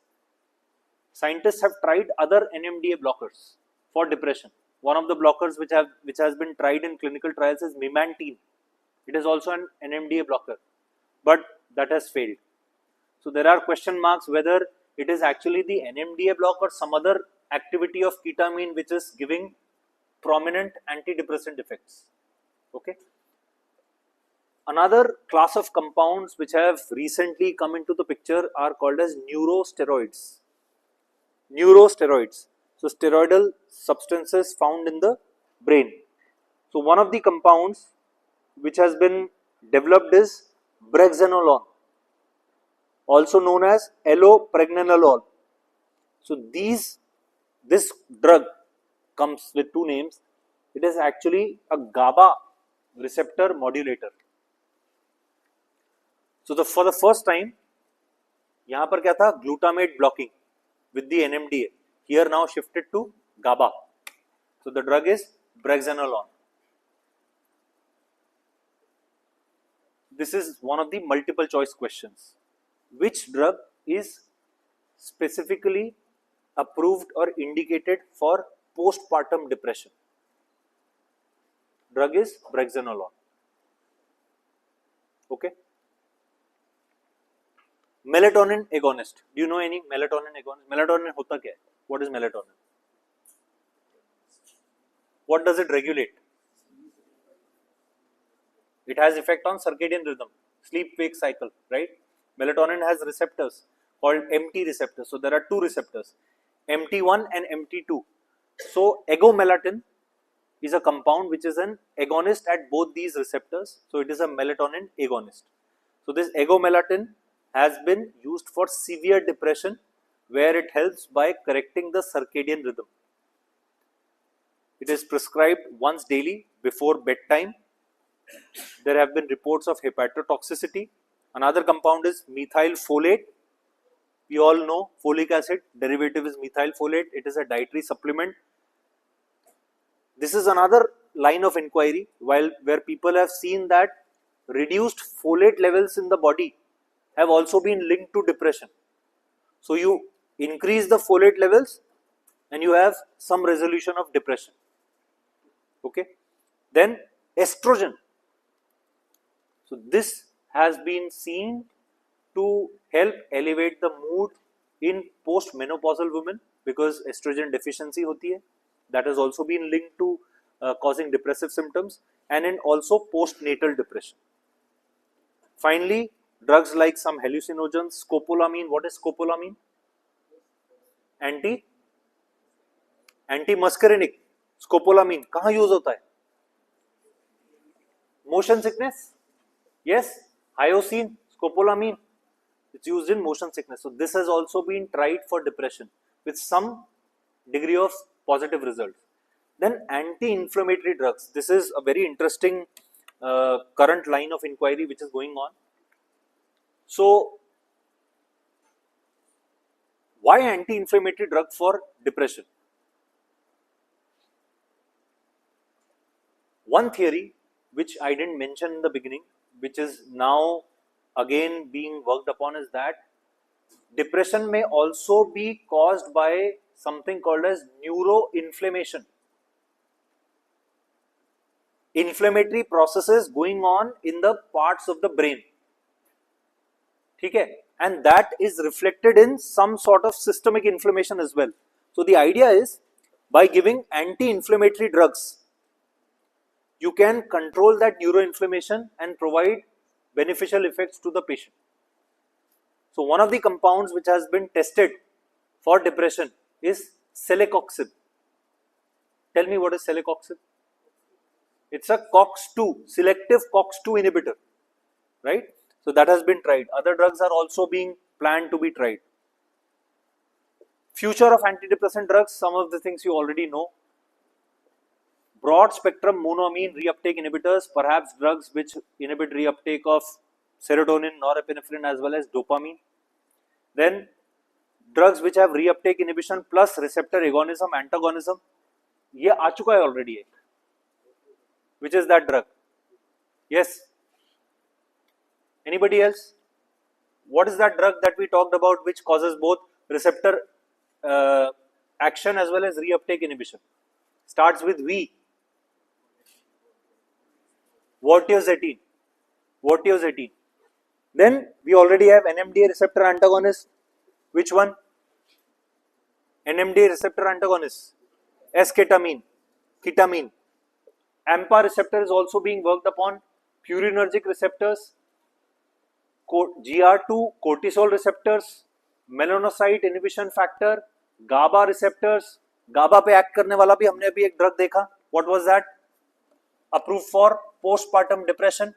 scientists have tried other NMDA blockers for depression. One of the blockers which has been tried in clinical trials is memantine. It is also an NMDA blocker, but that has failed. So there are question marks whether it is actually the NMDA block or some other activity of ketamine which is giving prominent antidepressant effects. Okay. Another class of compounds which have recently come into the picture are called as neurosteroids. Neurosteroids. So steroidal substances found in the brain. So one of the compounds which has been developed is brexanolone, also known as allopregnanolone. So this drug comes with two names. It is actually a GABA receptor modulator. So for the first time, यहाँ पर क्या था? Glutamate blocking with the NMDA. Here now shifted to GABA. So the drug is brexanolone. This is one of the multiple choice questions. Which drug is specifically approved or indicated for postpartum depression? Drug is brexanolone. Okay. Melatonin agonist. Do you know any melatonin agonist? Melatonin होता क्या है? What is melatonin? What does it regulate? It has effect on circadian rhythm, sleep-wake cycle, right? Melatonin has receptors called MT receptors. So there are two receptors, MT1 and MT2. So agomelatine is a compound which is an agonist at both these receptors. So it is a melatonin agonist. So this agomelatine has been used for severe depression where it helps by correcting the circadian rhythm. It is prescribed once daily before bedtime. There have been reports of hepatotoxicity. Another compound is methyl folate. We all know folic acid, derivative is methyl folate, it is a dietary supplement. This is another line of inquiry where people have seen that reduced folate levels in the body have also been linked to depression. So you increase the folate levels and you have some resolution of depression. Okay. Then estrogen. So this has been seen to help elevate the mood in post-menopausal women because estrogen deficiency hoti hai. That has also been linked to causing depressive symptoms, and in also postnatal depression. Finally, drugs like some hallucinogens, scopolamine. What is scopolamine? Anti-muscarinic. Scopolamine कहाँ use होता है? Motion sickness. Yes, hyoscine, scopolamine. It's used in motion sickness. So this has also been tried for depression with some degree of positive results. Then anti-inflammatory drugs. This is a very interesting current line of inquiry which is going on. So why anti-inflammatory drug for depression? One theory which I didn't mention in the beginning, which is now again being worked upon, is that depression may also be caused by something called as neuroinflammation. Inflammatory processes going on in the parts of the brain. Okay? And that is reflected in some sort of systemic inflammation as well. So the idea is, by giving anti-inflammatory drugs, you can control that neuroinflammation and provide beneficial effects to the patient. So one of the compounds which has been tested for depression is celecoxib. Tell me, what is celecoxib? It's a COX-2, selective COX-2 inhibitor, right? So that has been tried. Other drugs are also being planned to be tried. Future of antidepressant drugs, some of the things you already know. Broad spectrum monoamine reuptake inhibitors, perhaps drugs which inhibit reuptake of serotonin, norepinephrine as well as dopamine. Then drugs which have reuptake inhibition plus receptor agonism, antagonism. ये आ चुका है already एक. Which is that drug? Yes. Anybody else? What is that drug that we talked about which causes both receptor action as well as reuptake inhibition? Starts with V. Vortioxetine. Vortioxetine. Then we already have NMDA receptor antagonist. Which one? NMDA receptor antagonist. S-ketamine. Ketamine. AMPA receptor is also being worked upon. Purinergic receptors. GR2 cortisol receptors. Melanocyte inhibition factor. GABA receptors. GABA पे act करने वाला भी हमने अभी एक drug देखा. What was that? Approved for postpartum depression.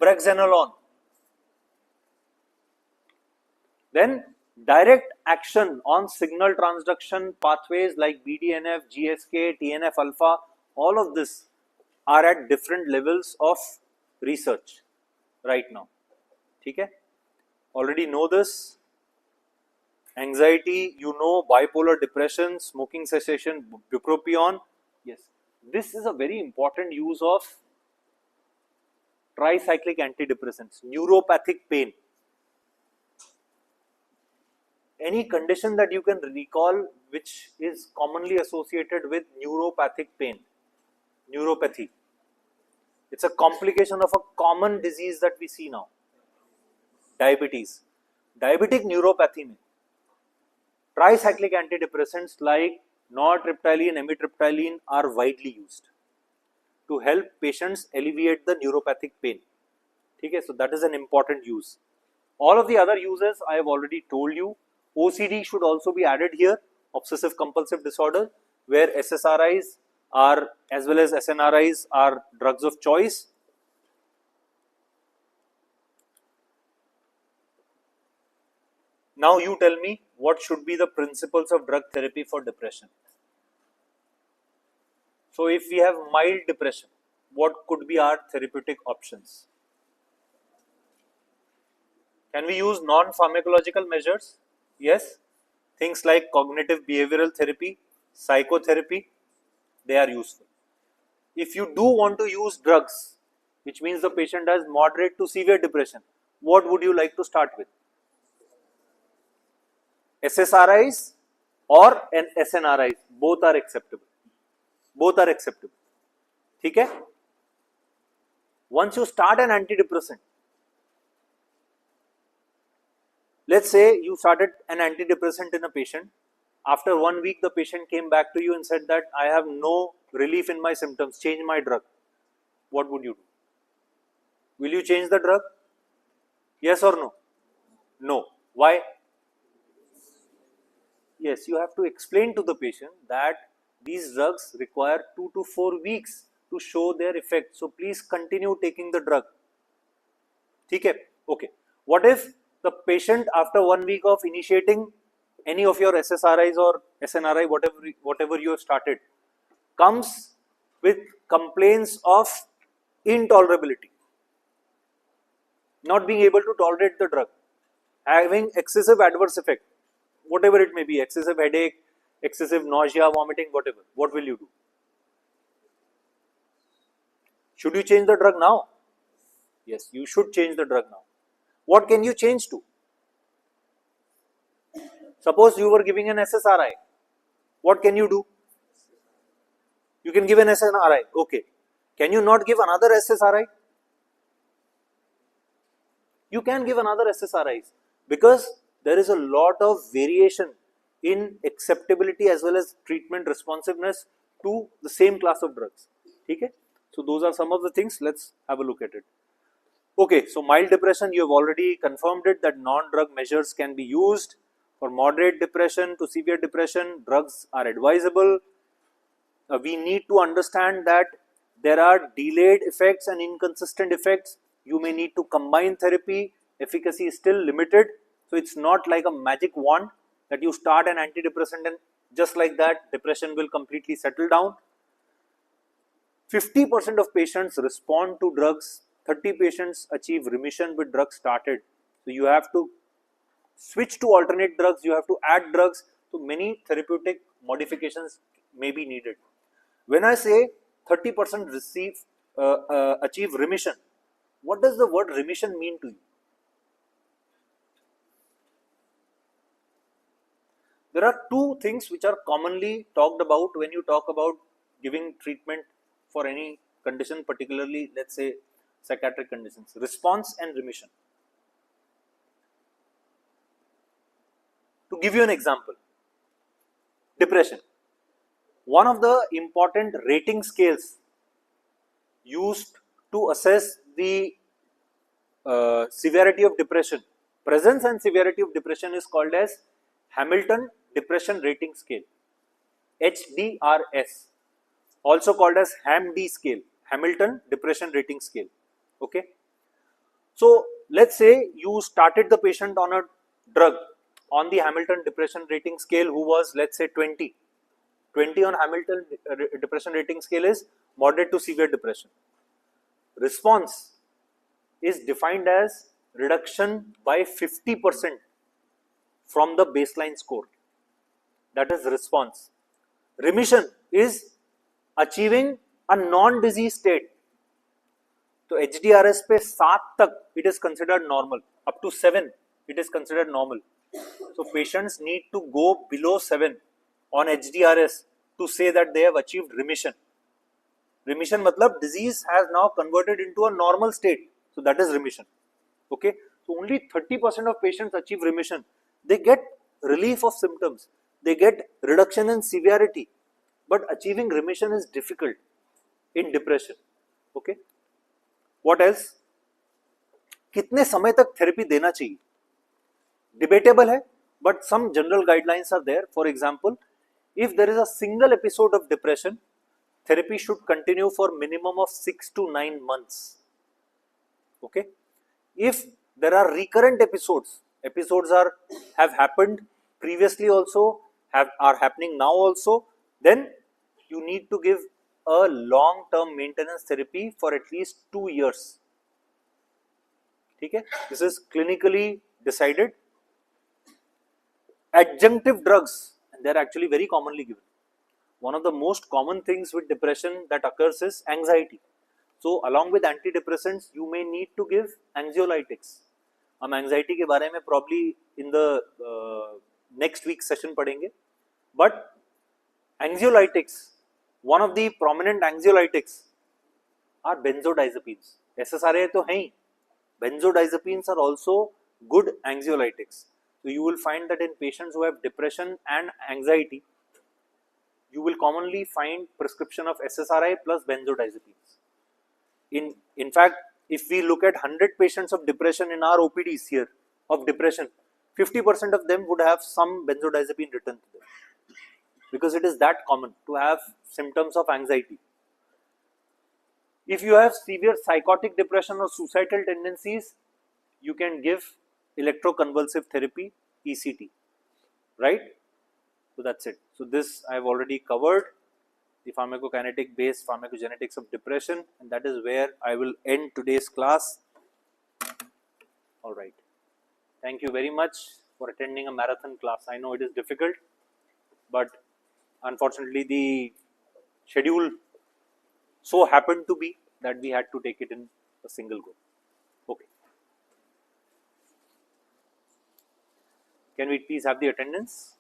Brexanolone. Then direct action on signal transduction pathways like BDNF, GSK, TNF alpha, all of this are at different levels of research right now. Okay? Already know this. Anxiety, you know, bipolar depression, smoking cessation, bupropion. Yes, this is a very important use of tricyclic antidepressants. Neuropathic pain. Any condition that you can recall which is commonly associated with neuropathic pain. Neuropathy. It's a complication of a common disease that we see now. Diabetes. Diabetic neuropathy mein tricyclic antidepressants like nortriptyline, amitriptyline are widely used to help patients alleviate the neuropathic pain. Okay, so that is an important use. All of the other uses I have already told you. OCD should also be added here, obsessive compulsive disorder, where SSRIs are as well as SNRIs are drugs of choice. Now you tell me, what should be the principles of drug therapy for depression? So if we have mild depression, what could be our therapeutic options? Can we use non-pharmacological measures? Yes. Things like cognitive behavioral therapy, psychotherapy, they are useful. If you do want to use drugs, which means the patient has moderate to severe depression, what would you like to start with? SSRIs or an SNRIs, both are acceptable. Both are acceptable. Okay? Once you start an antidepressant, let's say you started an antidepressant in a patient. After 1 week, the patient came back to you and said that I have no relief in my symptoms, change my drug. What would you do? Will you change the drug? Yes or no? No. Why? Yes, you have to explain to the patient that these drugs require 2 to 4 weeks to show their effect. So please continue taking the drug. Okay. Okay. What if the patient after 1 week of initiating any of your SSRIs or SNRI, whatever you have started, comes with complaints of intolerability, not being able to tolerate the drug, having excessive adverse effect, whatever it may be, excessive headache, excessive nausea, vomiting, whatever, what will you do? Should you change the drug now? Yes, you should change the drug now. What can you change to? Suppose you were giving an SSRI. What can you do? You can give an SNRI. Okay. Can you not give another SSRI? You can give another SSRIs because there is a lot of variation in acceptability as well as treatment responsiveness to the same class of drugs. Okay? So those are some of the things. Let's have a look at it. Okay, so mild depression, you have already confirmed it that non-drug measures can be used. For moderate depression to severe depression, drugs are advisable. We need to understand that there are delayed effects and inconsistent effects. You may need to combine therapy. Efficacy is still limited. So it's not like a magic wand that you start an antidepressant and just like that, depression will completely settle down. 50% of patients respond to drugs. 30 patients achieve remission with drugs started. So you have to switch to alternate drugs. You have to add drugs. So many therapeutic modifications may be needed. When I say 30% achieve remission, what does the word remission mean to you? There are two things which are commonly talked about when you talk about giving treatment for any condition, particularly let's say psychiatric conditions: response and remission. To give you an example, depression. One of the important rating scales used to assess the severity of depression, presence and severity of depression, is called as Hamilton Depression Rating Scale, HDRS, also called as HAM-D scale, Hamilton Depression Rating Scale. Okay. So let's say you started the patient on a drug on the Hamilton Depression Rating Scale who was, let's say, 20. 20 on Hamilton Depression Rating Scale is moderate to severe depression. Response is defined as reduction by 50% from the baseline score. That is response. Remission is achieving a non-disease state. So HDRS पे 7 तक it is considered normal. Up to 7 it is considered normal. So patients need to go below 7 on HDRS to say that they have achieved remission. Remission matlab disease has now converted into a normal state. So that is remission. Okay. So only 30% of patients achieve remission. They get relief of symptoms. They get reduction in severity. But achieving remission is difficult in depression. Okay. What else? कितने समय तक therapy देना चाहिए? Debatable है, but some general guidelines are there. For example, if there is a single episode of depression, therapy should continue for minimum of 6 to 9 months. Okay. If there are recurrent episodes have happened previously also, are happening now also, then you need to give a long term maintenance therapy for at least 2 years. ठीक है, this is clinically decided. Adjunctive drugs, and they're actually very commonly given. One of the most common things with depression that occurs is anxiety. So along with antidepressants you may need to give anxiolytics. हम anxiety के बारे में probably in the next week session पढ़ेंगे. But anxiolytics, one of the prominent anxiolytics are benzodiazepines. SSRI तो हैं ही, benzodiazepines are also good anxiolytics. So you will find that in patients who have depression and anxiety, you will commonly find prescription of SSRI plus benzodiazepines. In fact, if we look at 100 patients of depression in our OPDs here of depression, 50% of them would have some benzodiazepine written to them, because it is that common to have symptoms of anxiety. If you have severe psychotic depression or suicidal tendencies, you can give electroconvulsive therapy, ECT, right? So that's it. So this I have already covered, the pharmacokinetic based pharmacogenetics of depression, and that is where I will end today's class. All right. Thank you very much for attending a marathon class. I know it is difficult, but unfortunately the schedule so happened to be that we had to take it in a single go. Okay. Can we please have the attendance?